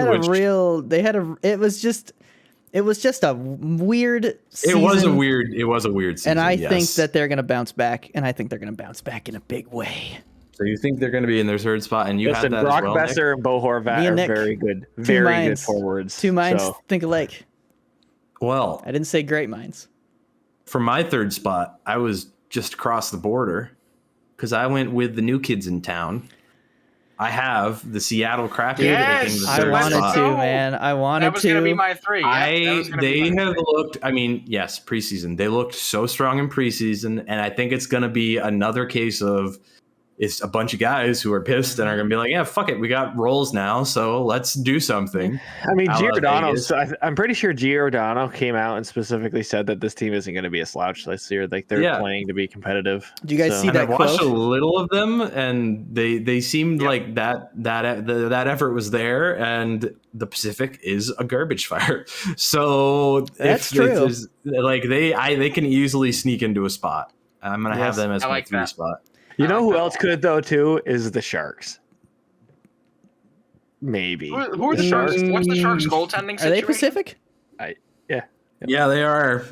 It was just a weird season. It was a weird season. And I think that they're going to bounce back, and I think they're going to bounce back in a big way. So you think they're going to be in their 3rd spot, and you had that Brock as well, Besser and Bo Horvat are very good. Very good forwards. 2 minds think alike. Well, I didn't say great minds. For my 3rd spot, I was just across the border because I went with the new kids in town. I have the Seattle Kraken taking the 3rd spot. I wanted to, man. I wanted to. That was going to be my 3. They have looked, yes, preseason. They looked so strong in preseason, and I think it's going to be another case of it's a bunch of guys who are pissed and are going to be like, yeah, fuck it. We got roles now, so let's do something. I mean, I'm pretty sure Giordano came out and specifically said that this team isn't going to be a slouch this year. Like they're playing to be competitive. Do you guys see that quote? I watched a little of them, and they seemed like that effort was there, and the Pacific is a garbage fire. So that's true. They can easily sneak into a spot. I'm going to have them as my 3 spot. You know who else could though too is the Sharks. Maybe. Who are the Sharks? What's the Sharks goaltending situation? Are they Pacific? Yeah, they are.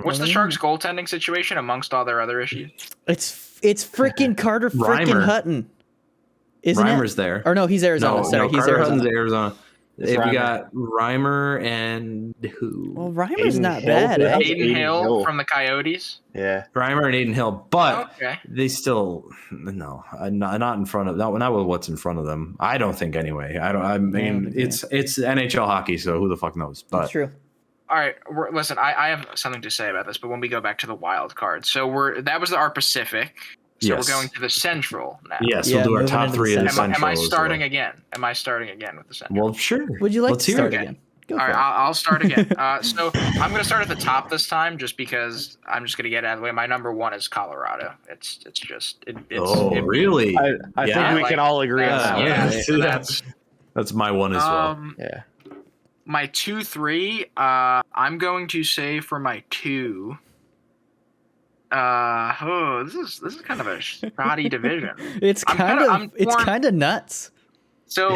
What's the Sharks goaltending situation amongst all their other issues? It's freaking Carter freaking Hutton. Isn't Reimer's there. Or no, he's Arizona. Sorry, he's Carter Arizona. Hutton's Arizona. We got Reimer and who? Well, Reimer's not bad. Aiden Hill from the Coyotes. Yeah, Reimer and Aiden Hill, but they still not in front of not with what's in front of them. I don't think anyway. I mean, it's NHL hockey, so who the fuck knows? But that's true. All right, listen. I have something to say about this, but when we go back to the wild card, so that was our Pacific. So we're going to the Central now. Yes, we'll do our top 3 in the Central. Am I starting again? Am I starting again with the Central? Well, sure. Would you like to start again? All right, I'll start again. So I'm going to start at the top this time, just because I'm just going to get it out of the way. My number 1 is Colorado. It's really? I think we can all agree on that. Yeah, that's my 1 as well. Yeah. My 2-3. I'm going to say for my 2. This is kind of a shoddy division. It's kind of nuts. So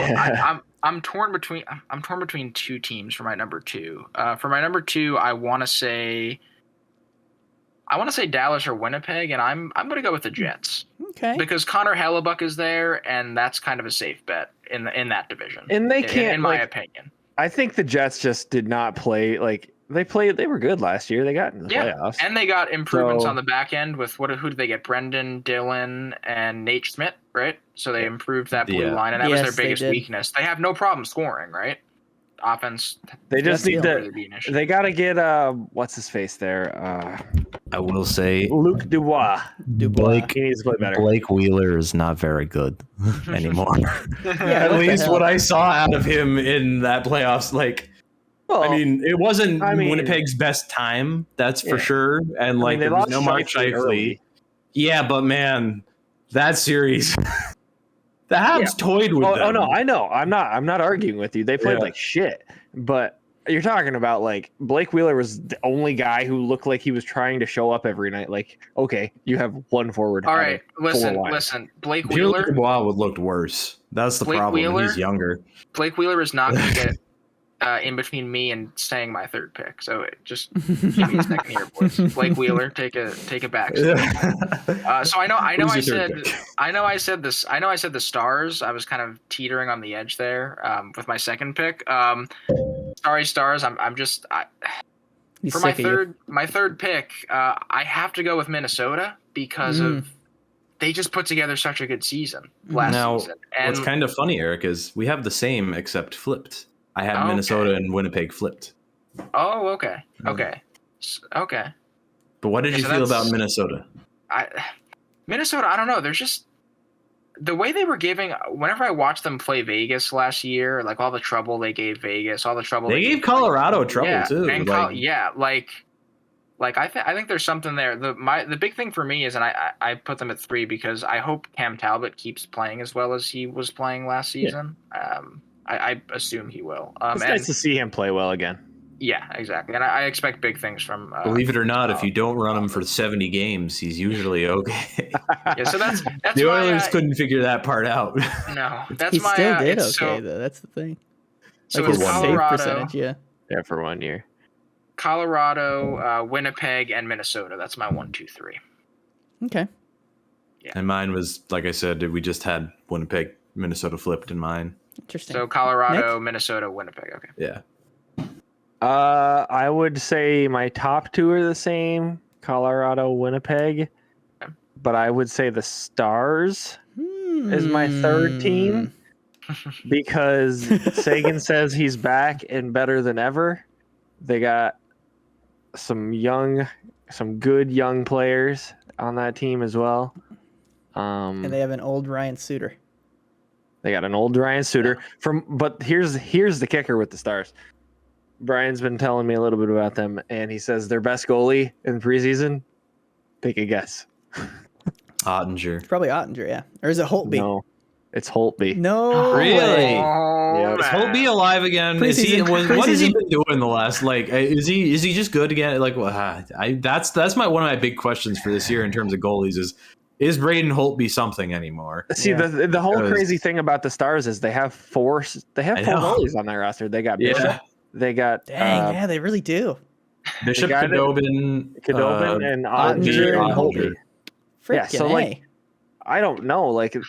I'm torn between 2 teams for my number 2. For my number 2, I want to say I want to say Dallas or Winnipeg, and I'm going to go with the Jets. Okay. Because Connor Hellebuck is there, and that's kind of a safe bet in that division. And they can't, in my opinion. I think the Jets just did not play like they were good last year. They got in the playoffs, and they got improvements on the back end with who did they get? Brendan Dillon and Nate Schmidt, right? So they improved that blue line, and that was their biggest weakness. They have no problem scoring, right? Offense. They just need to. They got to get what's his face there. I will say Luc Dubois. Blake, he needs to play better. Blake Wheeler is not very good anymore. At least what I saw out of him in that playoffs, like. Well, I mean, it wasn't Winnipeg's best time, that's for sure. And like, there was no Mark Scheifele. Yeah, but man, that series, the Habs toyed with them. Oh no, I know. I'm not arguing with you. They played like shit. But you're talking about like Blake Wheeler was the only guy who looked like he was trying to show up every night. Like, okay, you have one forward. All right, listen. Blake Wheeler would looked worse. That's the problem. He's younger. Blake Wheeler is not going to get in between me and saying my third pick, so just give me a second here, boys. Blake Wheeler, take a back. So I know I said the Stars. I was kind of teetering on the edge there with my second pick. Sorry, Stars. For my third pick, I have to go with Minnesota because of they just put together such a good season last season. And what's kind of funny, Eric, is we have the same except flipped. I had Minnesota and Winnipeg flipped. Oh, okay. Okay. But what did you feel about Minnesota? Minnesota, I don't know. There's just the way they were giving. Whenever I watched them play Vegas last year, like all the trouble they gave Vegas, all the trouble they gave Colorado trouble too. And I think there's something there. The big thing for me is, and I put them at 3 because I hope Cam Talbot keeps playing as well as he was playing last season. I assume he will. It's nice to see him play well again. Yeah, exactly. And I expect big things from... Believe it or not, if you don't run him for 70 games, he's usually okay. Yeah, so that's the Oilers couldn't figure that part out. No, that's he still did okay, though. That's the thing. So like his save percentage, yeah, for 1 year. Colorado, Winnipeg, and Minnesota. That's my 1, 2, 3. Okay. Yeah. And mine was, like I said, we just had Winnipeg, Minnesota flipped in mine. Interesting. So Colorado, Nick? Minnesota, Winnipeg. Okay. Yeah. I would say my top 2 are the same, Colorado, Winnipeg. Okay. But I would say the Stars is my third team because Sagan says he's back and better than ever. They got some good young players on that team as well. And they have an old Ryan Suter. They got an old Ryan Suter but here's the kicker with the Stars. Brian's been telling me a little bit about them, and he says their best goalie in preseason. Take a guess. Ottinger. It's probably Ottinger, yeah. Or is it Holtby? No, it's Holtby. No, really? Oh, is Holtby alive again? What has he been doing the last? Like, is he just good again? Like, that's one of my big questions for this year in terms of goalies is Braden Holtby something anymore? See, the whole crazy thing about the Stars is they have four goalies on their roster. They got Bishop. They got they really do. Bishop, Khudobin, and Ottinger and Holtby. Yeah, so like, I don't know. Like, a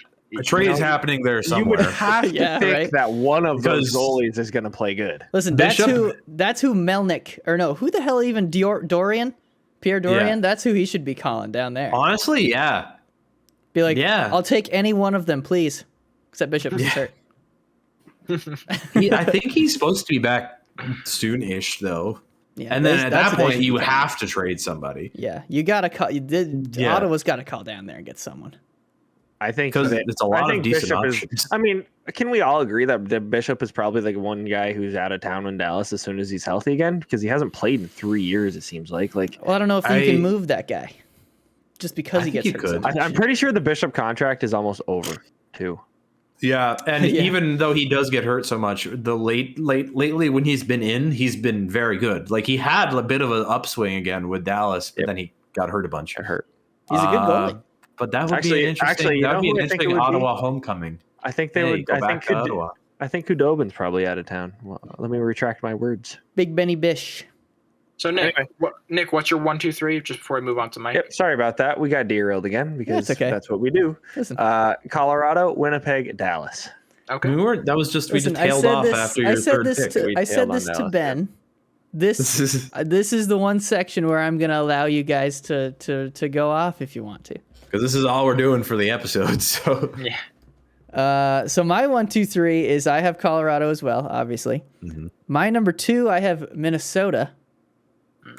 trade is happening there somewhere. You would have to think that one of those goalies is going to play good. Listen, that's who Melnick, or no, who the hell even Dorian? Pierre Dorian? Yeah. That's who he should be calling down there. Honestly, yeah. Be like, I'll take any one of them, please. Except Bishop is hurt. I think he's supposed to be back soon-ish, though. Yeah, and then at that point, you have to trade somebody. Yeah, you got to call. Ottawa's got to call down there and get someone. I think because it's a lot of decent options. Can we all agree that the Bishop is probably like one guy who's out of town in Dallas as soon as he's healthy again? Because he hasn't played in 3 years, it seems like. Well, I don't know if you can move that guy just because he gets hurt. I'm pretty sure the Bishop contract is almost over, too. Yeah, and even though he does get hurt so much, lately when he's been very good. Like, he had a bit of an upswing again with Dallas, but then he got hurt a bunch. He's a good goalie. But that would be an interesting Ottawa homecoming. I think they would. I think Khudobin's probably out of town. Well, let me retract my words. Big Benny Bish. So Nick, what's your 1, 2, 3? Just before we move on to Mike. Yep, sorry about that. We got derailed again because that's what we do. Listen. Colorado, Winnipeg, Dallas. Okay. We just tailed off after your third pick. I said this to Ben. This is the one section where I'm gonna allow you guys to go off if you want to. Because this is all we're doing for the episode. So yeah. So my 1, 2, 3 is I have Colorado as well, obviously. Mm-hmm. My number 2, I have Minnesota.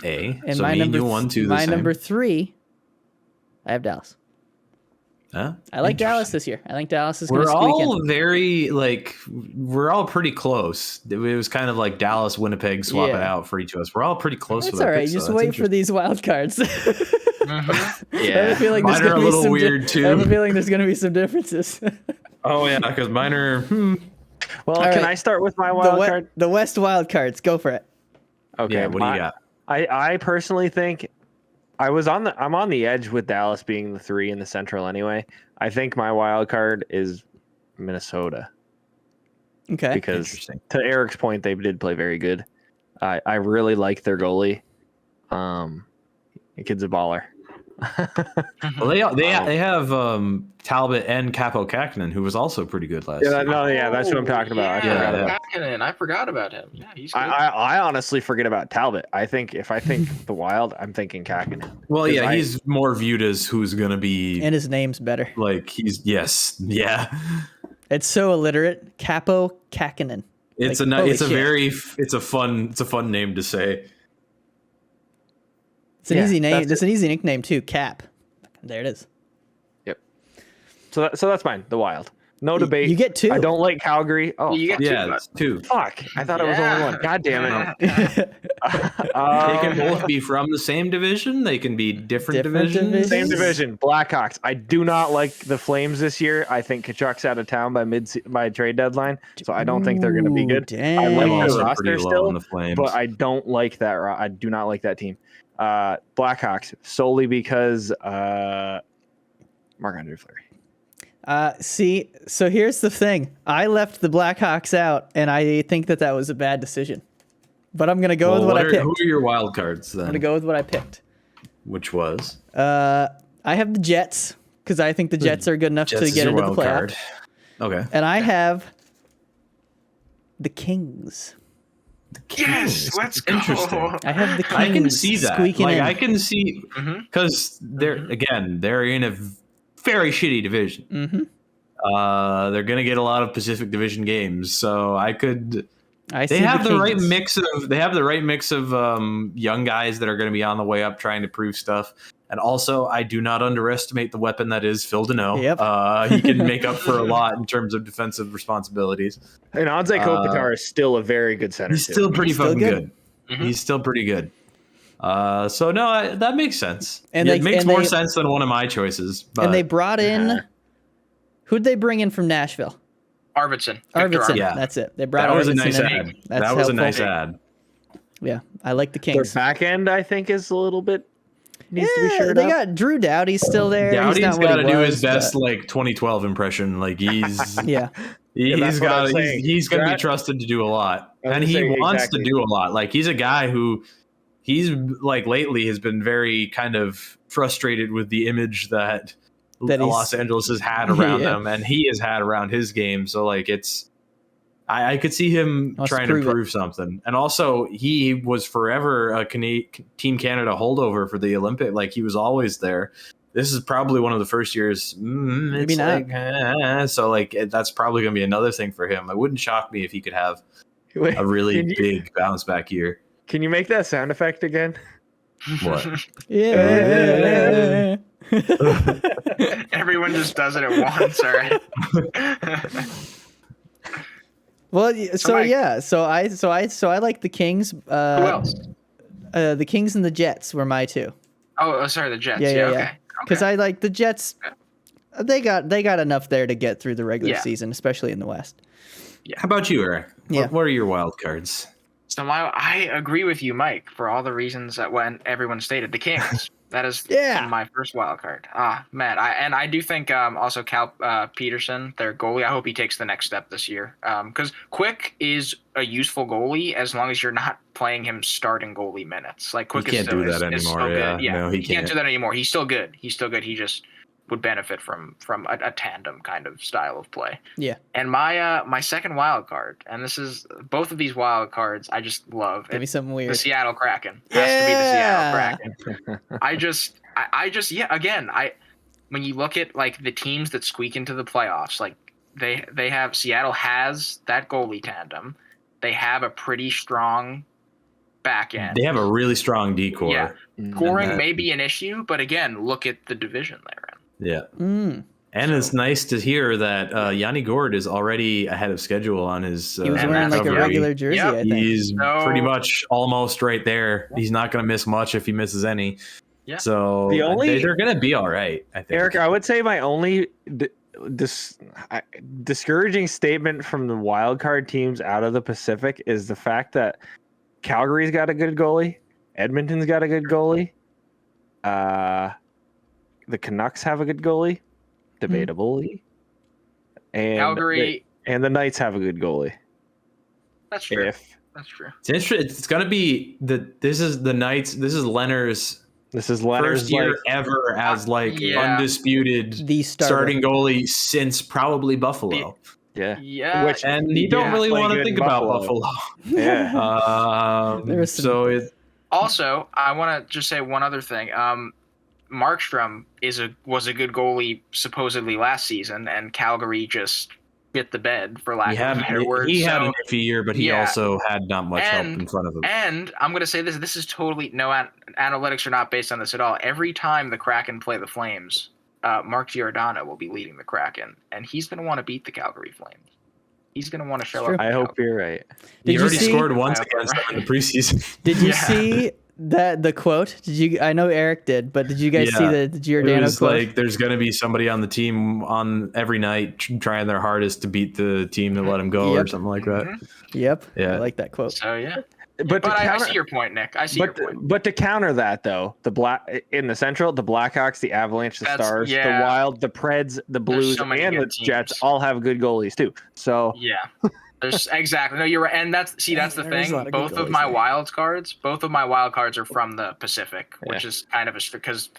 And so my number 3, I have Dallas. Huh? I like Dallas this year. I think Dallas is going to squeak in. We're all pretty close. It was kind of like Dallas, Winnipeg, swap it out for each of us. We're all pretty close. That's all right. Just wait for these wild cards. Mm-hmm. Yeah, I have a feeling mine are a little weird too. I have a feeling there's going to be some differences. Oh yeah, because mine are. Well, can I start with my wild card? The West wild cards. Go for it. Okay. Yeah, what do you got? I personally think I'm on the edge with Dallas being the 3 in the Central anyway. I think my wild card is Minnesota. Okay. Because to Eric's point, they did play very good. I really like their goalie. The kid's a baller. Well, they have Talbot and Capo Kakkonen, who was also pretty good last year. That's what I'm talking about. I forgot about him. Yeah, he's good. I honestly forget about Talbot. If I think the Wild, I'm thinking Kakkonen. Well, yeah, he's more viewed as who's going to be, and his name's better. Like It's so illiterate. Capo Kakkonen. It's a fun name to say. It's an easy name. It's an easy nickname too. Cap. There it is. Yep. So that's mine. The Wild. No debate. You get 2. I don't like Calgary. Oh, you get 2. That's 2. Fuck. I thought it was only 1. God damn it. They can both be from the same division. They can be different divisions. Same division. Blackhawks. I do not like the Flames this year. I think Kachuk's out of town by trade deadline, so I don't think they're going to be good. Dang. I like their roster still, the but I don't like that. I do not like that team. Blackhawks solely because Marc-Andre Fleury. See, so here's the thing. I left the Blackhawks out, and I think that was a bad decision. But I'm gonna go with what I picked. Who are your wild cards then? I'm gonna go with what I picked. Which was? I have the Jets because I think the Jets are good enough to get into the playoffs. Okay. And I have the Kings. Yes, let's go. Interesting. I have the Kings. I can see that. I can see because they're in a very shitty division. Mm-hmm. They're gonna get a lot of Pacific Division games, so they have the right mix of young guys that are going to be on the way up trying to prove stuff. And also, I do not underestimate the weapon that is Phil Deneau. Yep. He can make up for a lot in terms of defensive responsibilities. And Andrzej Kopitar is still a very good center. He's still pretty fucking good. Mm-hmm. He's still pretty good. So no, that makes sense. And it makes more sense than one of my choices. But, and they brought in who'd they bring in from Nashville? Arvidsson. Yeah, that's it. They brought that was Arvidsson a nice in. ad. That was a nice ad. Yeah, I like the Their Kings. back end, I think, is a little bit needs to be sure. They got Drew Doughty's still there. Doughty's got to do his best, 2012 impression. Like he's he's going to be trusted to do a lot, and he wants to do a lot. Like he's a guy who lately has been very kind of frustrated with the image that Los Angeles has had around them, and he has had around his game. So I could see him trying to prove something. And also, he was forever a Team Canada holdover for the Olympic. Like, he was always there. This is probably one of the first years. Maybe not. So, that's probably going to be another thing for him. It wouldn't shock me if he could have a really big bounce back year. Can you make that sound effect again? What? Yeah. Everyone just does it at once, all right? Well, so I like the Kings. Who else? The Kings and the Jets were my 2. Oh, sorry, the Jets. Yeah. Okay. Because I like the Jets. They got enough there to get through the regular season, especially in the West. Yeah. How about you, Eric? Yeah. What are your wild cards? So I agree with you, Mike, for all the reasons that everyone stated. The Kings. That is my first wild card. Ah, man. I do think also Cal Peterson, their goalie, I hope he takes the next step this year. Because Quick is a useful goalie as long as you're not playing him starting goalie minutes. Like Quick can't do that anymore. Yeah, no, he can't do that anymore. He's still good. He just would benefit from a tandem kind of style of play. Yeah. And my second wild card, and this is both of these wild cards I just love. Give me something weird. The Seattle Kraken has to be the Seattle Kraken. I just again, when you look at like the teams that squeak into the playoffs, like they have Seattle has that goalie tandem. They have a pretty strong back end. They have a really strong decor. Yeah. Scoring may be an issue, but again, look at the division they're in. Yeah. And it's nice to hear that Yanni Gourde is already ahead of schedule on his. He was wearing like a regular jersey. I think he's pretty much almost right there. He's not going to miss much if he misses any. Yeah. So they're going to be all right. I think. Eric, I would say my only discouraging statement from the wild card teams out of the Pacific is the fact that Calgary's got a good goalie, Edmonton's got a good goalie, the Canucks have a good goalie, debatably, and Calgary and the Knights have a good goalie. That's true. That's true. It's interesting. It's going to be this is the Knights. This is Leonard's first year ever as undisputed the starting goalie since probably Buffalo. Yeah. And you don't really want to think about Buffalo. Yeah. Also, I want to just say one other thing. Markstrom was a good goalie supposedly last season, and Calgary just bit the bed for lack of a better word. He had an iffy year, but he also had not much help in front of him. And I'm going to say this is totally no analytics are not based on this at all. Every time the Kraken play the Flames, Mark Giordano will be leading the Kraken, and he's going to want to beat the Calgary Flames. He's going to want to show up. I hope you're right. He already scored once against them in the preseason. Did you see the quote? I know Eric did, but did you guys see the Giordano it was quote? Like there's going to be somebody on the team on every night trying their hardest to beat the team to let him go or something like that. Yep. Yeah. I like that quote. So yeah. But I see your point, Nick. I see your point. But to counter that, though, in the Central, the Blackhawks, the Avalanche, the Stars, the Wild, the Preds, the Blues, and the Jets all have good goalies too. So there's exactly. No, you're right, and that's the thing. Both of my wild cards are from the Pacific, which is kind of because.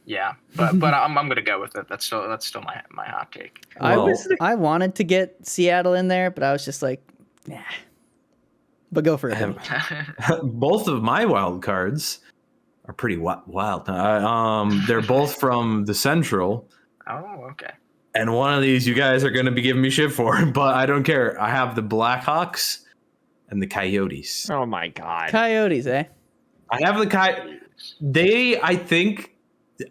Yeah, but I'm gonna go with it. That's still my hot take. I wanted to get Seattle in there, but I was just like, nah. But go for it. Both of my wild cards are pretty wild. They're both from the Central. Oh, okay. And one of these you guys are going to be giving me shit for, but I don't care. I have the Blackhawks and the Coyotes. Oh my God. Coyotes, eh? I have the Coyotes. They, I think,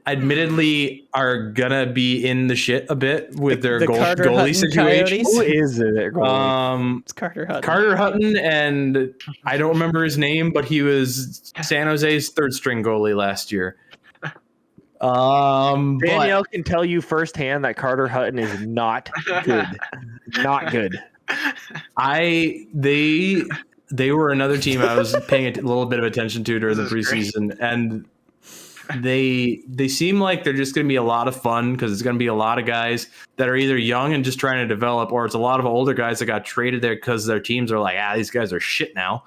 admittedly, are gonna be in the shit a bit with their goalie situation. Who is it? It's Carter Hutton. Carter Hutton, and I don't remember his name, but he was San Jose's third string goalie last year. Danielle can tell you firsthand that Carter Hutton is not good. Not good. They were another team I was paying a little bit of attention to during the preseason, and they seem like they're just going to be a lot of fun because it's going to be a lot of guys that are either young and just trying to develop, or it's a lot of older guys that got traded there because their teams are like, these guys are shit now.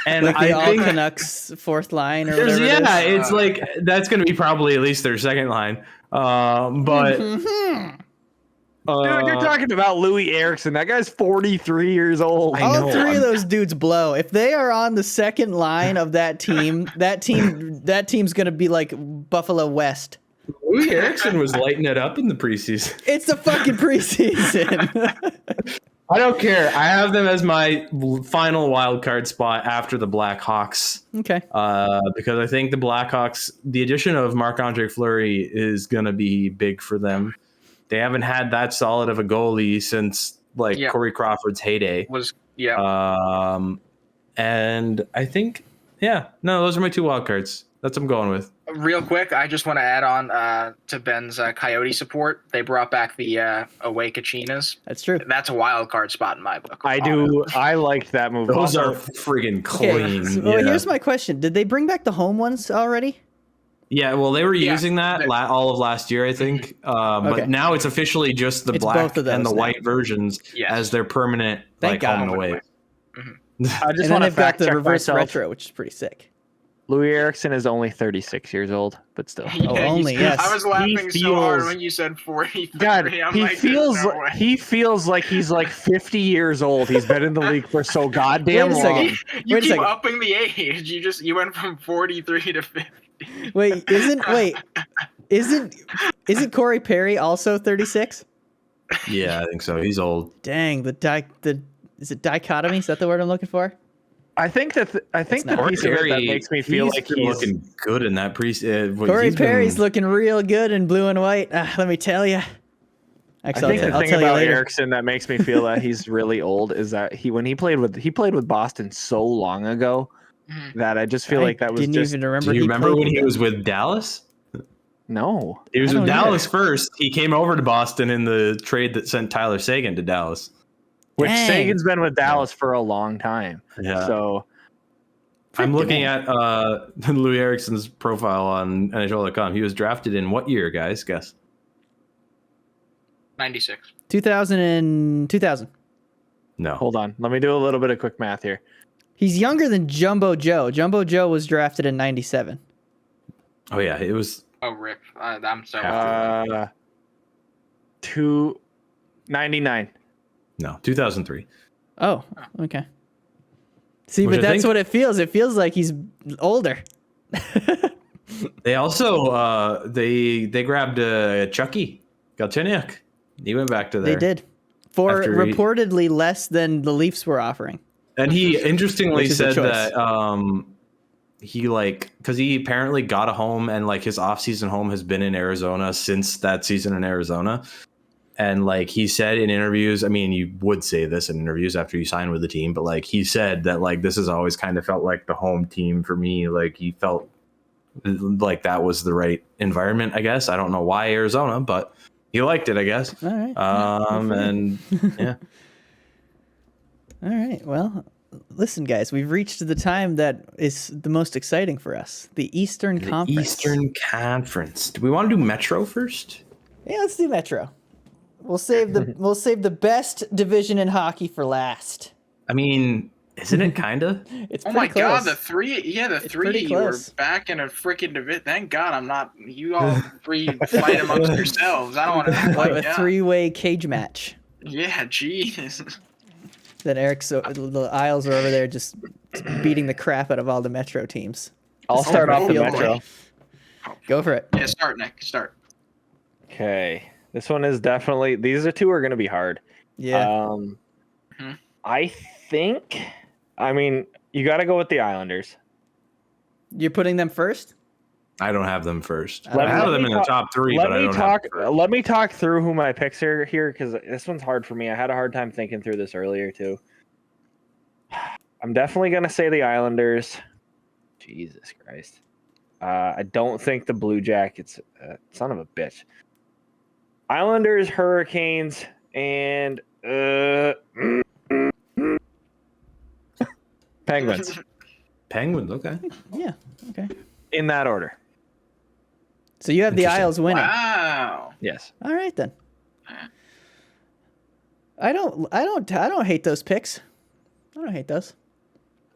And like the all Canucks fourth line or whatever. Yeah, it's like that's going to be probably at least their second line. But dude, you're talking about Louis Eriksson. That guy's 43 years old. All three of those dudes blow. If they are on the second line of that team's gonna be like Buffalo West. Louis Eriksson was lighting it up in the preseason. It's the fucking preseason. I don't care. I have them as my final wild card spot after the Blackhawks. Okay. Because I think the Blackhawks, the addition of Marc-Andre Fleury is gonna be big for them. They haven't had that solid of a goalie since Corey Crawford's heyday. And I think, those are my two wild cards. That's what I'm going with. Real quick, I just want to add on to Ben's Coyote support. They brought back the away Kachinas. That's true. That's a wild card spot in my book. I do. I liked that move. Those are friggin' clean. So, here's my question. Did they bring back the home ones already? Yeah, well, they were using that all of last year, I think. But now it's officially just the black and the white versions as their permanent home and away. I just want to fact check the reverse retro, which is pretty sick. Louis Eriksson is only 36 years old, but still. Yes. I was laughing so hard when you said 43. God, he feels like he's like 50 years old. He's been in the league for so goddamn long. You keep upping the age. You went from 43 to 50. Wait, isn't Corey Perry also 36? Yeah, I think so. He's old. Dang, is it dichotomy? Is that the word I'm looking for? I think the piece of it that makes me feel like he's looking good in that Corey Perry's looking real good in blue and white. Let me tell you. Actually, I think the thing about Eriksson that makes me feel that he's really old is that he played with Boston so long ago that I just feel like that was didn't even remember. Do you remember when he was with Dallas? No, he was with Dallas first. He came over to Boston in the trade that sent Tyler Seguin to Dallas. Which Sagan's been with Dallas for a long time. Yeah. So I'm looking at Louis Eriksson's profile on NHL.com. He was drafted in what year, guys? Guess. 96. 2000. No. Hold on. Let me do a little bit of quick math here. He's younger than Jumbo Joe. Jumbo Joe was drafted in 97. Oh, yeah. It was. Oh, Rick. I'm so. 299. No, 2003. Oh, okay. See, but that's what it feels. It feels like he's older. They also they grabbed Chucky Galchenyuk. He went back to there. They did for reportedly less than the Leafs were offering. And he interestingly said that he because he apparently got a home and his off-season home has been in Arizona since that season in Arizona. And he said in interviews, I mean, you would say this in interviews after you sign with the team, but he said that this has always kind of felt like the home team for me. He felt like that was the right environment, I guess. I don't know why Arizona, but he liked it, I guess. All right. And yeah. All right. Well, listen, guys, we've reached the time that is the most exciting for us. The Eastern Conference. Eastern Conference. Do we want to do Metro first? Yeah, let's do Metro. We'll save the best division in hockey for last. I mean, isn't it kinda? It's oh my close. God, the three you were back in a freaking division. Thank God I'm not. You all three fight amongst yourselves. I don't want to like a three-way cage match. Yeah, jeez. Then the Isles are over there just beating the crap out of all the Metro teams. I'll start off the Metro. Go for it. Yeah, start, Nick. Start. Okay. This one is definitely. These two are going to be hard. Yeah. I think. I mean, you got to go with the Islanders. You're putting them first? I don't have them first. I have them in the top three, but I don't have them first. Let me talk through who my picks are here because this one's hard for me. I had a hard time thinking through this earlier too. I'm definitely going to say the Islanders. Jesus Christ. I don't think the Blue Jackets. Son of a bitch. Islanders, Hurricanes, and Penguins. Penguins, okay. Yeah, okay. In that order. So you have the Isles winning. Wow. Yes. All right then. I don't hate those picks. I don't hate those.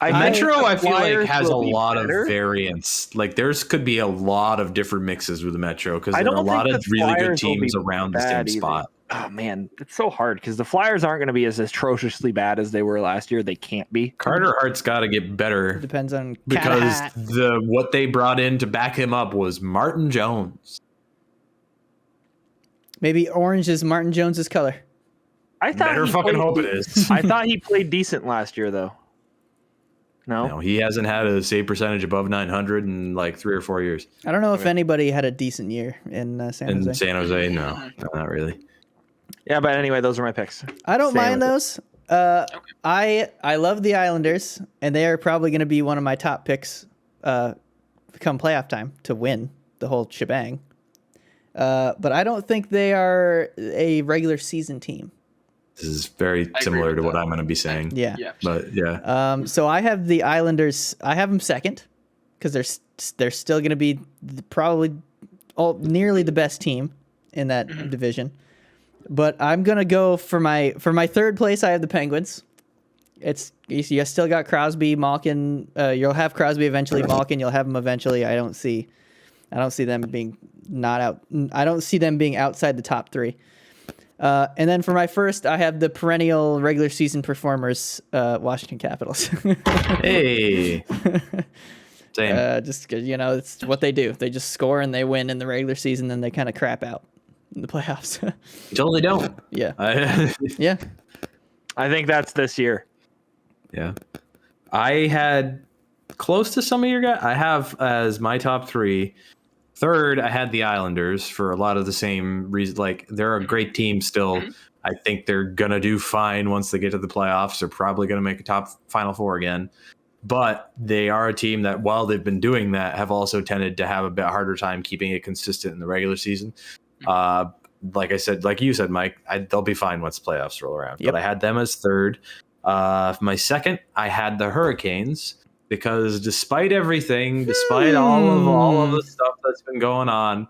Metro, I feel like has a lot of variance. There's could be a lot of different mixes with the Metro because there are a lot of really good teams around the same spot. Oh man, it's so hard because the Flyers aren't going to be as atrociously bad as they were last year. They can't be. Carter Hart's got to get better. Depends on because what they brought in to back him up was Martin Jones. Maybe orange is Martin Jones's color. I thought better fucking hope it is. I thought he played decent last year though. No, he hasn't had a save percentage above 900 in 3 or 4 years. I don't know if anybody had a decent year in San Jose. In San Jose, no, not really. Yeah, but anyway, those are my picks. I don't mind those. I love the Islanders, and they are probably going to be one of my top picks come playoff time to win the whole shebang. But I don't think they are a regular season team. This is very similar to what I'm going to be saying. Yeah. But yeah. So I have the Islanders. I have them second because they're still going to be probably nearly the best team in that division. But I'm gonna go for my third place. I have the Penguins. You still got Crosby, Malkin. You'll have Crosby eventually. Malkin, you'll have him eventually. I don't see them being not out. I don't see them being outside the top 3. And then for my first, I have the perennial regular season performers, Washington Capitals. Hey. Same. Just it's what they do. They just score and they win in the regular season, then they kind of crap out in the playoffs. You totally don't. Yeah. Yeah. I think that's this year. Yeah. I had close to some of your guys. I have as my top 3. Third, I had the Islanders for a lot of the same reasons. Like, they're a great team still. I think they're going to do fine once they get to the playoffs. They're probably going to make a top Final Four again. But they are a team that, while they've been doing that, have also tended to have a bit harder time keeping it consistent in the regular season. Like you said, Mike, they'll be fine once the playoffs roll around. Yep. But I had them as third. My second, I had the Hurricanes, because despite everything, despite all of the stuff that's been going on,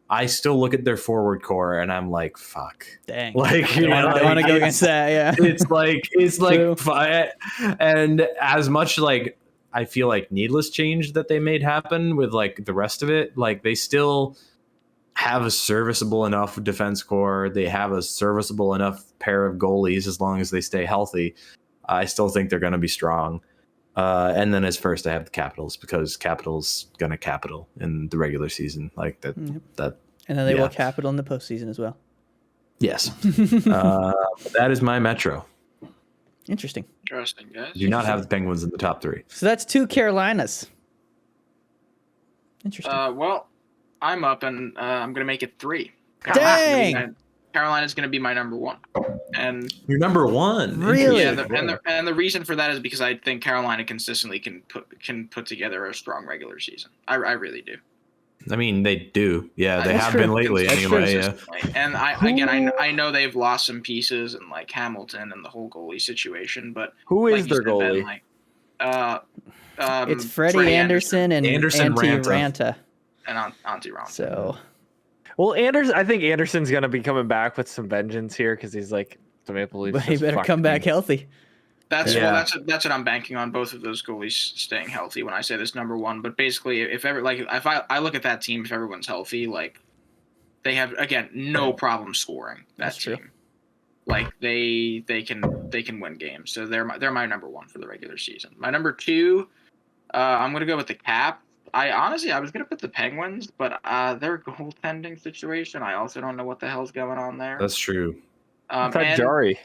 I still look at their forward core and I'm like, fuck. Dang. Like, I want to go against that. Yeah. It's like, and as much like I feel like needless change that they made happen with like the rest of it, like they still have a serviceable enough defense core. They have a serviceable enough pair of goalies as long as they stay healthy. I still think they're going to be strong. And then as first, I have the Capitals, because Capitals gonna capital in the regular season, like that. That and then they will capital in the postseason as well. Yes. That is my Metro. Interesting, guys. Do not have the Penguins in the top 3. So that's 2 Carolinas. Interesting. Well, I'm up, and I'm gonna make it 3. Dang. Carolina's going to be my number 1, and you're number 1. Really? Yeah, and the reason for that is because I think Carolina consistently can put together a strong regular season. I really do. I mean, they do. Yeah, they have been lately anyway. Yeah. And I know they've lost some pieces, and like Hamilton and the whole goalie situation, but who is their goalie? It's Freddie Anderson and Anderson Ranta. And Antti Ranta. So. Well, I think Anderson's going to be coming back with some vengeance here, because he's like, the Maple Leafs. But he better come back healthy. That's what I'm banking on, both of those goalies staying healthy when I say this number 1. But basically, if I look at that team, if everyone's healthy, like they have, again, no problem scoring. That's team. True. Like they can win games. So they're my number 1 for the regular season. My number 2, I'm going to go with the Cap. I was going to put the Penguins, but their goaltending situation, I also don't know what the hell's going on there. That's true. I thought Jari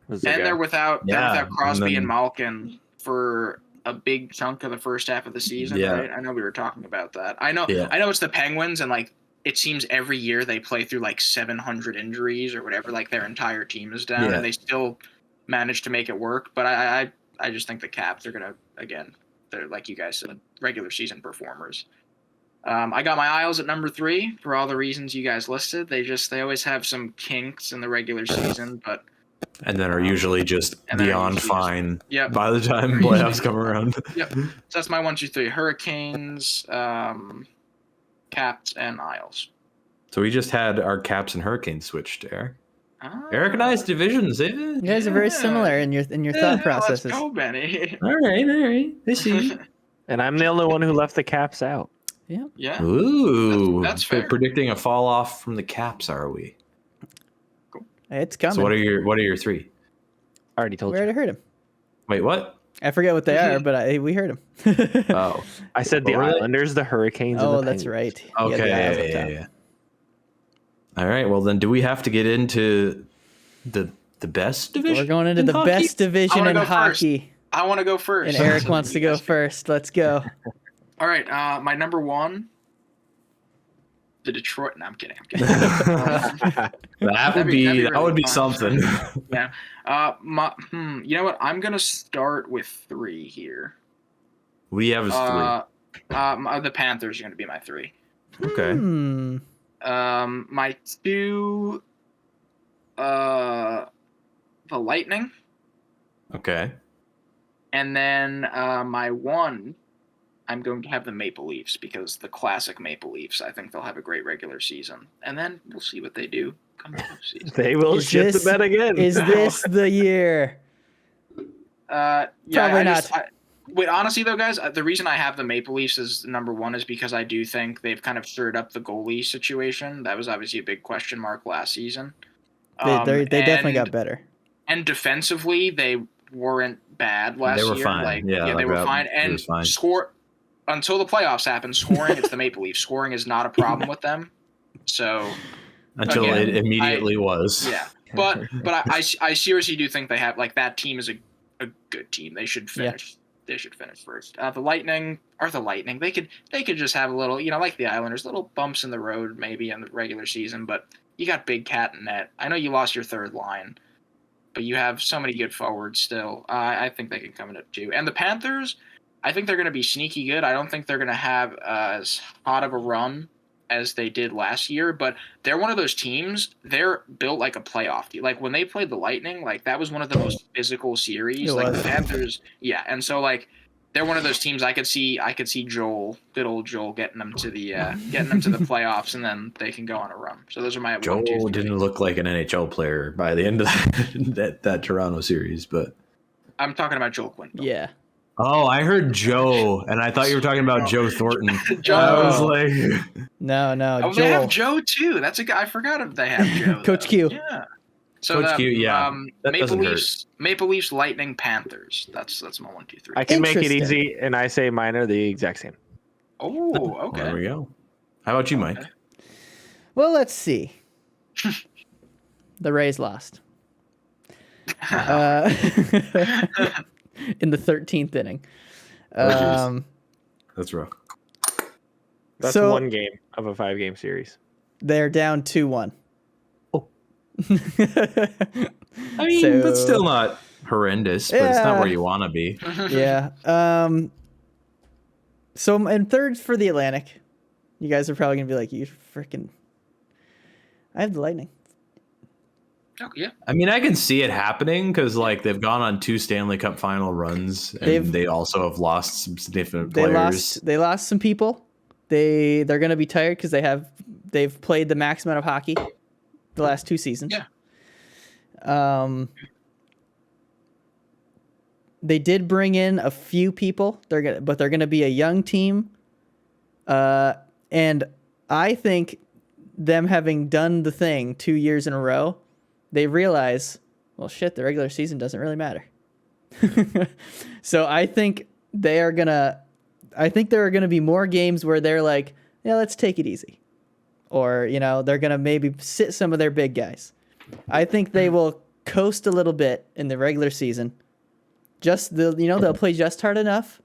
was and they're without Crosby and Malkin for a big chunk of the first half of the season, right? I know we were talking about that. I know it's the Penguins, and like it seems every year they play through like 700 injuries or whatever, like their entire team is down, and they still manage to make it work. But I just think the Caps are going to, again, they're, like you guys said, regular season performers. I got my Isles at number 3 for all the reasons you guys listed. They always have some kinks in the regular season, and then are usually just beyond fine by the time playoffs come around. Yep. So that's my 1, 2, 3: Hurricanes, Caps, and Isles. So we just had our Caps and Hurricanes switched, Eric. Eric and I's divisions. You guys are very similar in your thought processes. Let's go, Benny. All right. I see. And I'm the only one who left the Caps out. Yeah. Yeah. Ooh. That's fair. We're predicting a fall off from the Caps, are we? Cool. It's coming. So what are your 3? I already told you. We already heard him. Wait, what? I forget what they are, but we heard him. Oh. I said the Islanders, the Hurricanes, and the Penguins. That's right. Okay. Yeah. All right. Well, then, do we have to get into the best division? We're going into the best division in hockey. I want to go first. And Eric wants to go first. Let's go. All right. My number 1, the Detroit. No, I'm kidding. That would be something. Yeah. You know what? I'm gonna start with 3 here. We have as 3. The Panthers are gonna be my 3. Okay. My 2, the Lightning. Okay. And then my 1, I'm going to have the Maple Leafs because the classic Maple Leafs. I think they'll have a great regular season, and then we'll see what they do come the postseason. They will shit the bed again. Is this the year? Probably not. Wait, honestly though, guys, the reason I have the Maple Leafs as number one is because I do think they've kind of stirred up the goalie situation. That was obviously a big question mark last season. They definitely got better. And defensively, they weren't bad last year. They were fine. They were fine. And score until the playoffs happened. Scoring, it's the Maple Leafs. Scoring is not a problem with them. So until it immediately was. Yeah, but I seriously do think they have that team is a good team. They should finish. Yeah. They should finish first. The Lightning. They could just have a little, like the Islanders, little bumps in the road maybe in the regular season. But you got Big Cat and Net. I know you lost your third line, but you have so many good forwards still. I think they can come in at 2. And the Panthers, I think they're going to be sneaky good. I don't think they're going to have as hot of a run as they did last year, but they're one of those teams, they're built like a playoff team. Like when they played the Lightning, that was one of the most physical series. The Panthers, yeah. And so they're one of those teams I could see Joel, good old Joel, getting them to the playoffs, and then they can go on a run. So those are my Joel 1, 2, 3. Didn't look like an NHL player by the end of that Toronto series, but I'm talking about Joel Quenneville. Yeah. Oh, I heard Joe, and I thought you were talking about Joe Thornton. I was like, no. Oh, they have Joe too. That's a guy. I forgot if they have Joe. Coach Q. Yeah. So Coach Q. Yeah. Maple Leafs, Lightning, Panthers. That's my 1, 2, 3. I can make it easy, and I say mine are the exact same. Oh, okay. There we go. How about you, Mike? Okay. Well, let's see. The Rays lost. In the 13th inning. That's rough. That's one game of a 5-game series. They're down 2-1. Oh. I mean, that's still not horrendous, but it's not where you want to be. Yeah. So in third for the Atlantic, you guys are probably going to be like, you freaking... I have the Lightning. Oh, yeah. I mean, I can see it happening because they've gone on 2 Stanley Cup final runs, and they also have lost some significant players. They lost some people. They're going to be tired because they've played the max amount of hockey the last 2 seasons. Yeah. They did bring in a few people. But they're going to be a young team. And I think them having done the thing 2 years in a row, they realize, well, shit, the regular season doesn't really matter. So I think there are gonna be more games where they're like, yeah, let's take it easy, or they're gonna maybe sit some of their big guys. I think they will coast a little bit in the regular season. They'll play just hard enough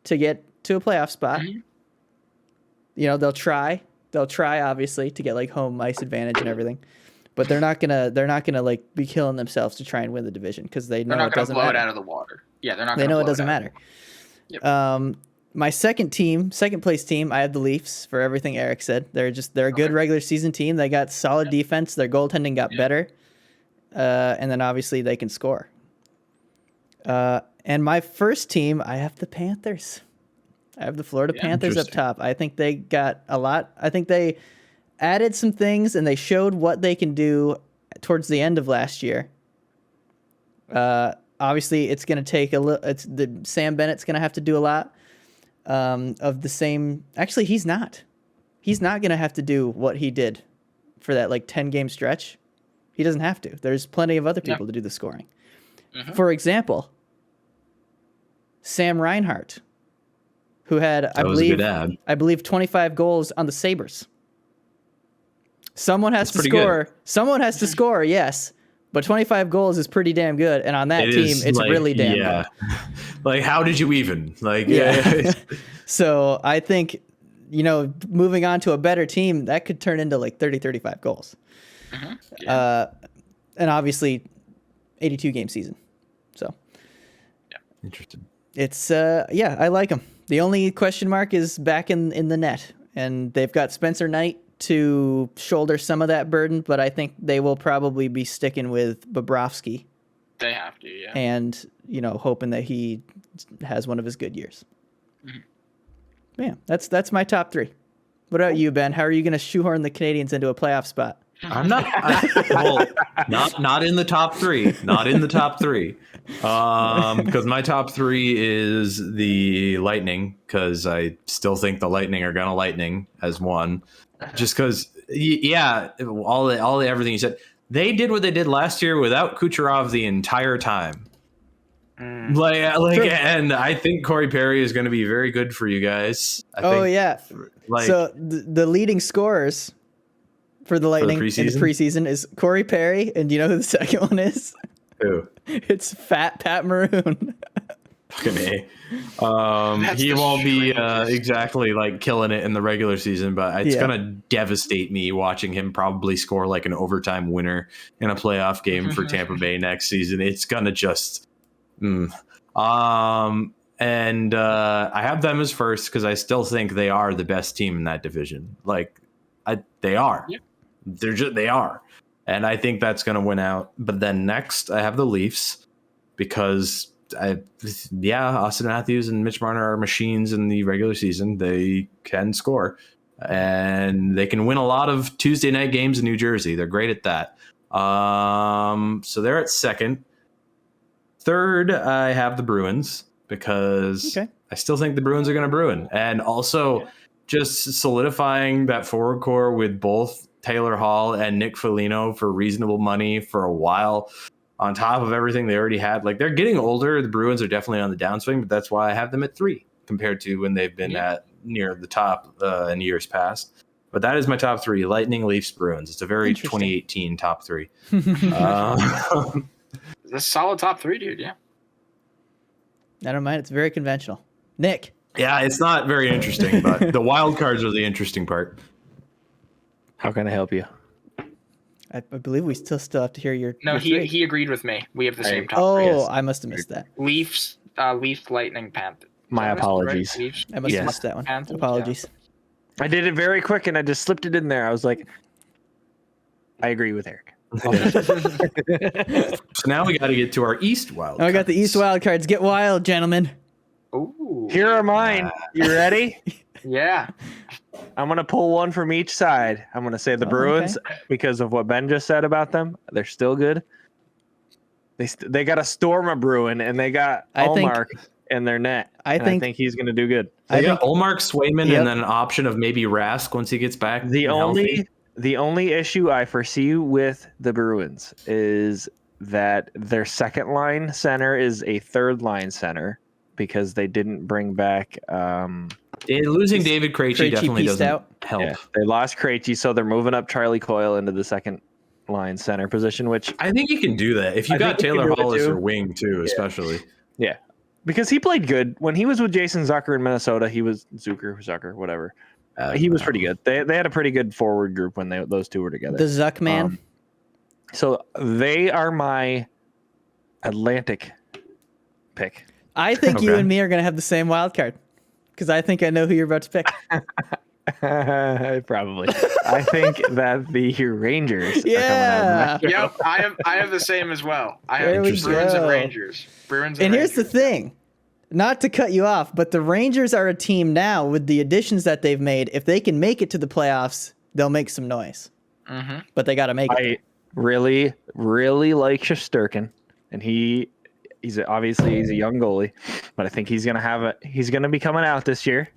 to get to a playoff spot. Mm-hmm. They'll try obviously to get home ice advantage and everything. But they're not gonna be killing themselves to try and win the division because they know it doesn't matter. Blow it out of the water. Yeah, they're not. They know it doesn't matter. Yep. My second place team, I have the Leafs for everything Eric said. They're a good regular season team. They got solid defense. Their goaltending got better, and then obviously they can score. And my first team, I have the Panthers. I have the Florida Panthers up top. I think they got a lot. I think they added some things, and they showed what they can do towards the end of last year. Obviously, it's going to take Sam Bennett's going to have to do a lot of the same. Actually, he's not. He's not going to have to do what he did for that 10-game stretch. He doesn't have to. There's plenty of other people to do the scoring. Mm-hmm. For example, Sam Reinhart, who had, I believe, 25 goals on the Sabres. Someone has to score. Good. Someone has to score, yes. But 25 goals is pretty damn good. And on that team, it's really damn good. How did you even? So I think, moving on to a better team, that could turn into 30, 35 goals. Mm-hmm. Yeah. And obviously, 82-game season. So. Yeah. Interesting. It's, I like them. The only question mark is back in the net. And they've got Spencer Knight to shoulder some of that burden, but I think they will probably be sticking with Bobrovsky. They have to, yeah. And, hoping that he has one of his good years. Mm-hmm. Yeah, that's my top 3. What about you, Ben? How are you going to shoehorn the Canadiens into a playoff spot? I'm not. Not in the top 3. Not in the top 3. Because my top 3 is the Lightning. Because I still think the Lightning are gonna Lightning as one. Just because, everything you said. They did what they did last year without Kucherov the entire time. And I think Corey Perry is going to be very good for you guys. So the leading scorers for the Lightning in the preseason is Corey Perry, and do you know who the second one is? Who? It's Fat Pat Maroon. Fucking A. He won't be exactly like killing it in the regular season, but it's gonna devastate me watching him probably score like an overtime winner in a playoff game for Tampa Bay next season. It's gonna just. I have them as first because I still think they are the best team in that division. They are. Yep. They are. And I think that's going to win out. But then next I have the Leafs because Austin Matthews and Mitch Marner are machines in the regular season. They can score and they can win a lot of Tuesday night games in New Jersey. They're great at that. So they're at second. Third, I have the Bruins because I still think the Bruins are going to Bruin. And also just solidifying that forward core with both Taylor Hall and Nick Foligno for reasonable money for a while on top of everything they already had. Like, they're getting older. The Bruins are definitely on the downswing, but that's why I have them at 3 compared to when they've been at near the top in years past. But that is my top 3, Lightning, Leafs, Bruins. It's a very 2018 top 3. A solid top 3, dude. Yeah. I don't mind. It's very conventional. Nick. Yeah, it's not very interesting, but the wild cards are the interesting part. How can I help you? I believe we still have to hear your. No, he agreed with me. We have the same top 3. Oh, I must have missed that. Leafs, Lightning, Panthers. My apologies. Right? I must have missed that one. Panthers, apologies. Yeah. I did it very quick and I just slipped it in there. I was like, I agree with Eric. So now we got to get to our East wild cards. I got the East wild cards. Get wild, gentlemen. Ooh. Here are mine. You ready? Yeah. I'm going to pull one from each side. I'm going to say the Bruins because of what Ben just said about them. They're still good. They got a storm of Bruin and they got Ullmark in their net. I think he's going to do good. They got Ullmark, Swayman, and then an option of maybe Rask once he gets back. The only issue I foresee with the Bruins is that their second line center is a third line center because they didn't bring back. Losing David Krejci definitely doesn't help. Yeah, they lost Krejci, so they're moving up Charlie Coyle into the second line center position, which I think you can do that if you got Taylor Hall as your wing too, especially. Yeah, because he played good when he was with Jason Zucker in Minnesota. He was Zucker, whatever. He was pretty good. They had a pretty good forward group when those two were together. The Zuck man. So they are my Atlantic pick. I think you and me are going to have the same wild card because I think I know who you're about to pick. Probably. I think that the Rangers are coming out. Yep, I have the same as well. I have Bruins and Rangers. Here's the thing. Not to cut you off, but the Rangers are a team now with the additions that they've made. If they can make it to the playoffs, they'll make some noise. Mm-hmm. But they got to make it. I really, really like Shesterkin, and he's obviously a young goalie, but I think he's gonna be coming out this year.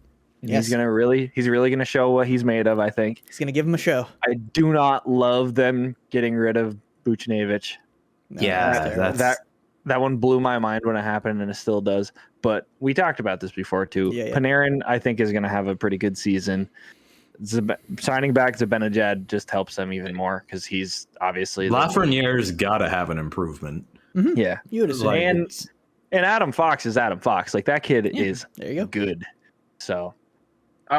Yes. He's really gonna show what he's made of. I think he's gonna give him a show. I do not love them getting rid of Buchnevich. That one blew my mind when it happened, and it still does. But we talked about this before, too. Panarin, I think, is going to have a pretty good season. Signing back Zibanejad just helps them even more because he's obviously... Lafreniere's got to have an improvement. Mm-hmm. Yeah. You would assume. And Adam Fox is Adam Fox. Like, that kid is good. So,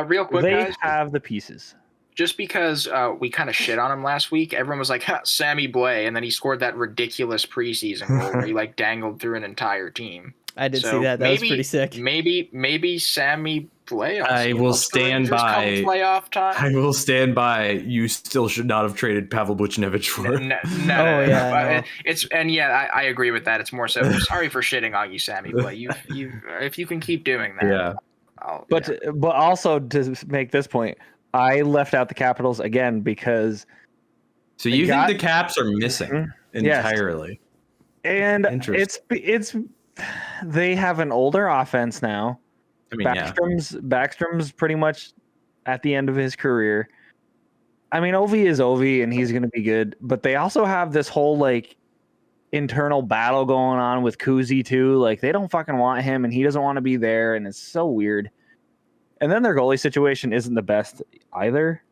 real quick, they guys, have the pieces. Just because we kind of shit on him last week, everyone was like, Sammy Blais, and then he scored that ridiculous preseason goal where he dangled through an entire team. I did see that. That was pretty sick. Maybe Sammy Blais. I will stand by. Playoff time. I will stand by. You still should not have traded Pavel Buchnevich for. No. I agree with that. It's more so. Sorry for shitting on you, Sammy Blais. You if you can keep doing that. Yeah. But also to make this point, I left out the Capitals again because. So you think the Caps are missing entirely? Yes. And it's they have an older offense now. I mean, Backstrom's pretty much at the end of his career. I mean, Ovi is Ovi, and he's going to be good. But they also have this whole like internal battle going on with Kuzi too. Like they don't fucking want him, and he doesn't want to be there, and it's so weird. And then their goalie situation isn't the best either.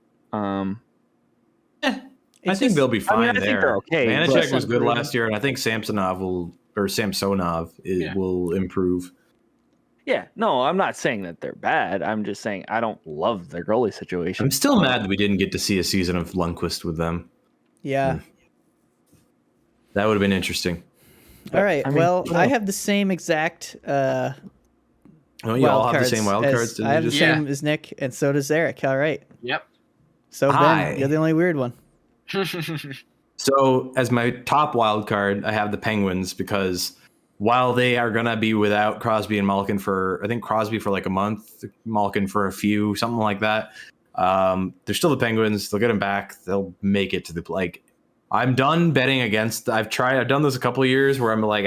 I think they'll be fine there. I think they're okay. Vanacek was good last year, and I think Samsonov will improve. Yeah, no, I'm not saying that they're bad. I'm just saying I don't love their goalie situation. I'm still mad that we didn't get to see a season of Lundqvist with them. Yeah. That would have been interesting. All right. I have the same exact you all have the same wild cards? I have the same as Nick, and so does Eric. All right. Yep. So Ben, you're the only weird one. So as my top wild card, I have the Penguins because while they are going to be without Crosby and Malkin I think Crosby for like a month, Malkin for a few, something like that. They're still the Penguins. They'll get them back. They'll make it to the I'm done betting against. I've done this a couple of years where I'm like,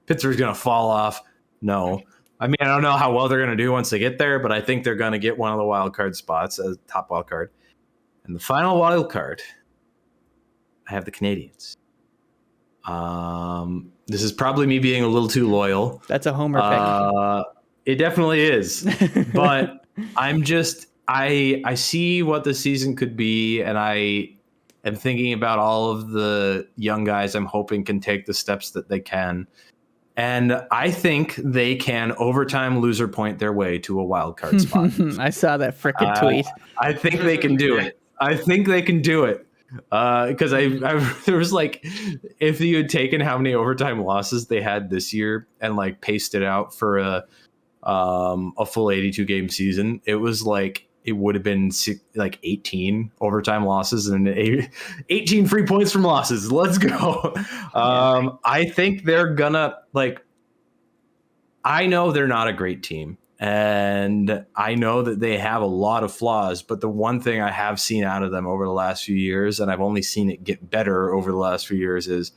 Pittsburgh's going to fall off. No. I mean, I don't know how well they're going to do once they get there, but I think they're going to get one of the wild card spots as top wild card. And the final wild card, I have the Canadiens. This is probably me being a little too loyal. That's a homer pick. It definitely is. But I see what the season could be, and I am thinking about all of the young guys I'm hoping can take the steps that they can. And I think they can overtime loser point their way to a wild card spot. I saw that frickin' tweet. I think they can do it. Because there was like, if you had taken how many overtime losses they had this year and like paced it out for a full 82 game season, it was like it would have been like 18 overtime losses and 18 free points from losses. Let's go. I think they're gonna I know they're not a great team. And I know that they have a lot of flaws, but the one thing I have seen out of them over the last few years, and I've only seen it get better over the last few years, is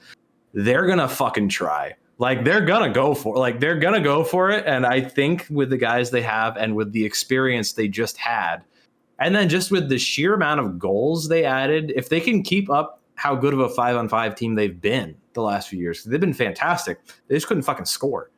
they're going to fucking try. Like, they're going to go for it. And I think with the guys they have and with the experience they just had, and then just with the sheer amount of goals they added, if they can keep up how good of a 5-on-5 team they've been the last few years, they've been fantastic. They just couldn't fucking score.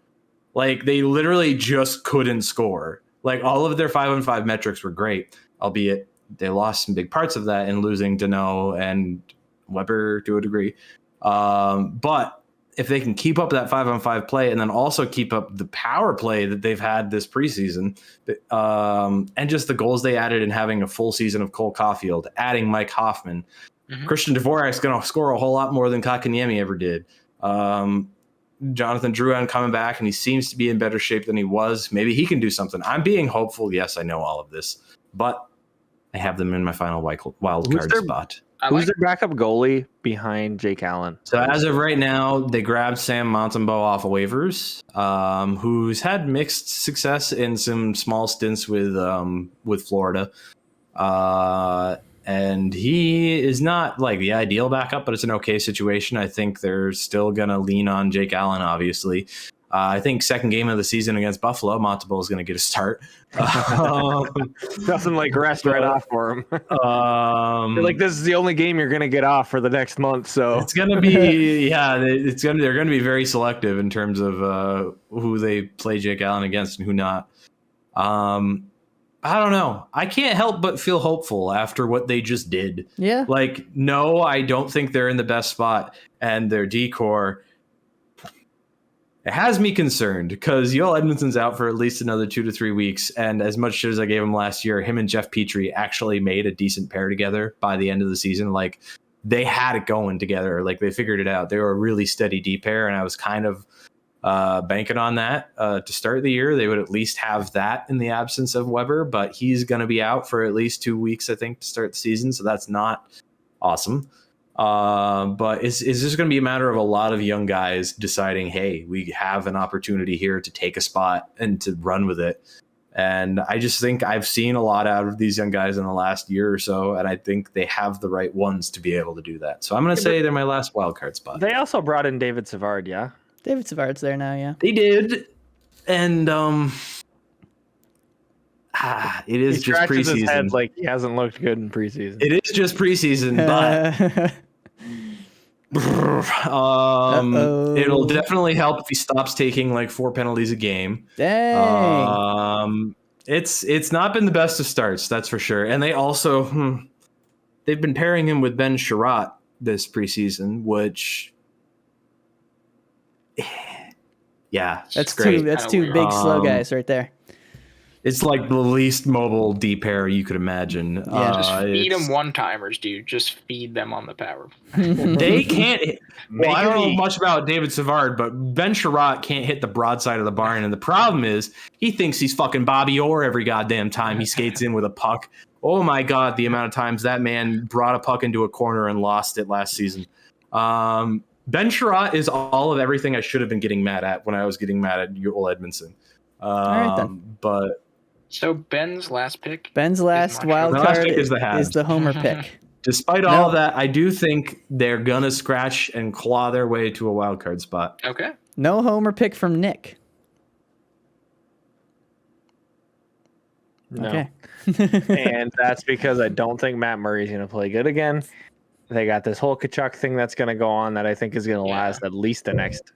Like, they literally just couldn't score. Like, all of their 5-on-5 metrics were great, albeit they lost some big parts of that in losing Danault and Weber to a degree. But if they can keep up that 5-on-5 play and then also keep up the power play that they've had this preseason, and just the goals they added in having a full season of Cole Caulfield, adding Mike Hoffman, Christian Dvorak's going to score a whole lot more than Kotkaniemi ever did. Jonathan Drouin coming back, and he seems to be in better shape than he was. Maybe he can do something. I'm being hopeful. Yes, I know all of this, but I have them in my final wild card spot. Who's their backup goalie behind Jake Allen? So as of right now, they grabbed Sam Montembeault off of waivers, who's had mixed success in some small stints with Florida. And he is not like the ideal backup, but it's an okay situation. I think they're still going to lean on Jake Allen, obviously. I think second game of the season against Buffalo, Montembeault is going to get a start. Nothing like rest right off for him. Like, this is the only game you're going to get off for the next month. So it's going to be, they're going to be very selective in terms of who they play Jake Allen against and who not. I don't know. I can't help but feel hopeful after what they just did. Yeah. Like, no, I don't think they're in the best spot. And their decor, it has me concerned because Joel Edmondson's out for at least another 2 to 3 weeks. And as much shit as I gave him last year, him and Jeff Petrie actually made a decent pair together by the end of the season. Like, they had it going together. Like, they figured it out. They were a really steady D pair. And I was kind of banking on that to start the year. They would at least have that in the absence of Weber, but he's going to be out for at least 2 weeks, I think, to start the season. So that's not awesome. But it's just going to be a matter of a lot of young guys deciding, hey, we have an opportunity here to take a spot and to run with it. And I just think I've seen a lot out of these young guys in the last year or so, and I think they have the right ones to be able to do that. So I'm going to say they're my last wild card spot. They also brought in David Savard, yeah? David Savard's there now, yeah. They did. And it is just preseason. His head like he hasn't looked good in preseason. It is just preseason, but it'll definitely help if he stops taking like 4 penalties a game. Dang. It's not been the best of starts, that's for sure. And they also they've been pairing him with Ben Sherratt this preseason, which that's great. two big slow guys right there. It's like the least mobile D pair you could imagine. Just feed them one-timers, dude. Just feed them on the power. They can't. Well, I don't know much about David Savard, but Ben Sherratt can't hit the broadside of the barn. And the problem is he thinks he's fucking Bobby Orr every goddamn time he skates in with a puck. Oh, my God, the amount of times that man brought a puck into a corner and lost it last season. Ben Sherratt is all of everything I should have been getting mad at when I was getting mad at Joel Edmondson. All right, then. But... So Ben's last pick? Ben's last wild card is the homer pick. Despite all of that, I do think they're going to scratch and claw their way to a wild card spot. Okay. No homer pick from Nick. No. Okay. And that's because I don't think Matt Murray's going to play good again. They got this whole Kachuk thing that's going to go on that I think is going to last at least the next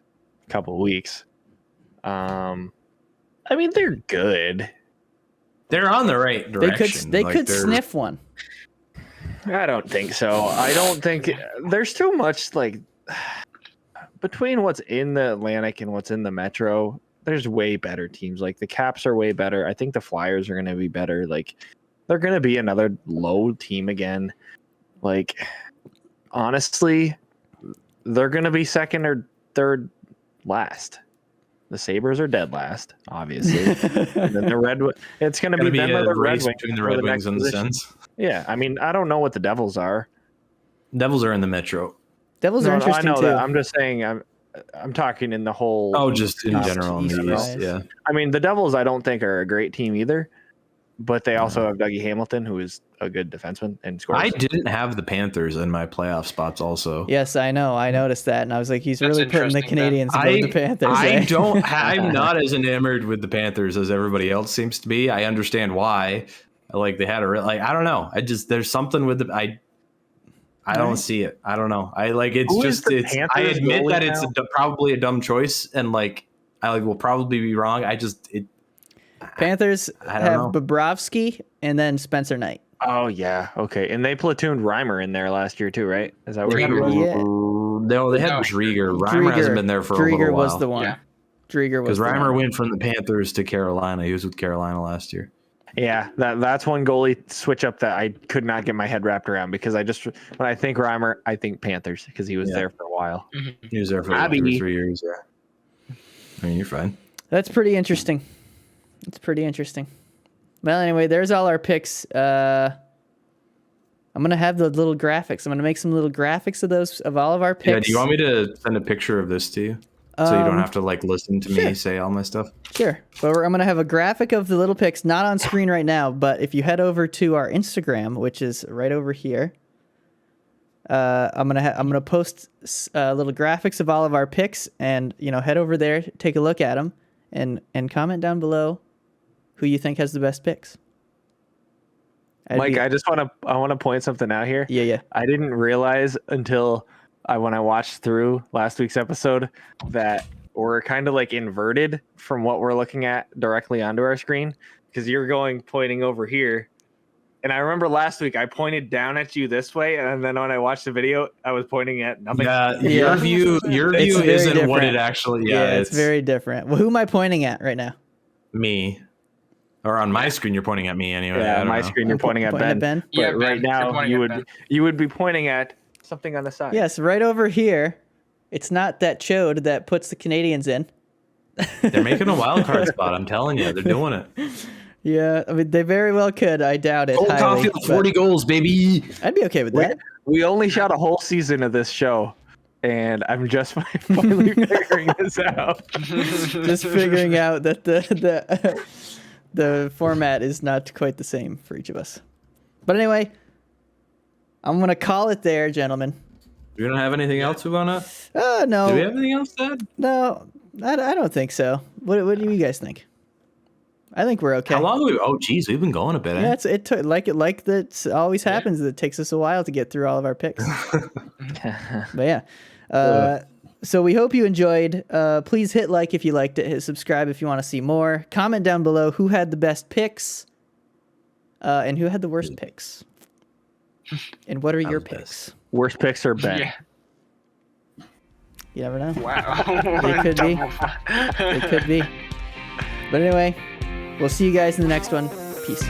couple of weeks. I mean, they're good. They're on the right direction. They could sniff one. I don't think so. I don't think there's too much like between what's in the Atlantic and what's in the Metro. There's way better teams. Like the Caps are way better. I think the Flyers are going to be better. Like they're going to be another low team again. Like honestly, they're going to be second or third last. The Sabres are dead last, obviously. And then the Red Wings. It's going to be them or the Red Wings between the Red Wings and the Sens. Yeah, I mean, I don't know what the Devils are. Devils are in the Metro. Devils are interesting I know too. that. I'm just saying. I'm talking in the whole. Oh, just in general in the East. Yeah. I mean, the Devils I don't think are a great team either, but they also have Dougie Hamilton, who is a good defenseman and scores. I didn't have the Panthers in my playoff spots. Also, yes, I know. I noticed that, and I was like, he's really putting the Canadians above the Panthers. I'm not as enamored with the Panthers as everybody else seems to be. I understand why. Like they had I don't know. There's something with the I don't see it. I don't know. I admit that it's probably a dumb choice, and I will probably be wrong. Panthers have Bobrovsky and then Spencer Knight. Oh yeah, okay. And they platooned Reimer in there last year too, right? Is that where No, they had Drieger. Reimer hasn't been there for a little while. Drieger was the one. Yeah. Drieger was because Reimer went from the Panthers to Carolina. He was with Carolina last year. Yeah, that's one goalie switch up that I could not get my head wrapped around because when I think Reimer, I think Panthers because he was there for a while. Mm-hmm. He was there for 2 or 3 years. Yeah. I mean, you're fine. That's pretty interesting. Well, anyway, there's all our picks. I'm gonna have the little graphics. I'm gonna make some little graphics of all of our picks. Yeah, do you want me to send a picture of this to you? So you don't have to listen to me say all my stuff? Sure. But I'm going to have a graphic of the little picks, not on screen right now, but if you head over to our Instagram, which is right over here, I'm gonna post little graphics of all of our picks, and head over there, take a look at them, and comment down below who you think has the best picks. Mike, I want to point something out here. Yeah. I didn't realize until when I watched through last week's episode that we're kind of inverted from what we're looking at directly onto our screen, because you're pointing over here. And I remember last week I pointed down at you this way, and then when I watched the video, I was pointing at nothing. Yeah, your view isn't different. What it actually. Yeah, it's very different. Well, who am I pointing at right now? Me. Or on my screen, you're pointing at me anyway. Yeah, on my screen, you're pointing at Ben. But yeah, right now, you would be pointing at something on the side. Yes, right over here. It's not that chode that puts the Canadians in. They're making a wild card spot. I'm telling you, they're doing it. Yeah, I mean, they very well could. I doubt it. Cole Caulfield, 40 goals, baby. I'd be okay with that. We only shot a whole season of this show, and I'm just finally figuring this out. Just figuring out that the format is not quite the same for each of us. But anyway, I'm going to call it there, gentlemen. You don't have anything else we want to? No. Do we have anything else, Dad? No, I don't think so. What do you guys think? I think we're okay. How long have we? Oh, geez, we've been going a bit. Yeah, it took like that always happens. It takes us a while to get through all of our picks. But yeah, so we hope you enjoyed. Please hit like if you liked it. Hit subscribe if you want to see more. Comment down below who had the best picks, and who had the worst picks. And what are your picks? Worst picks are Ben. Yeah. You never know. Wow. It could be. It could be. But anyway, we'll see you guys in the next one. Peace.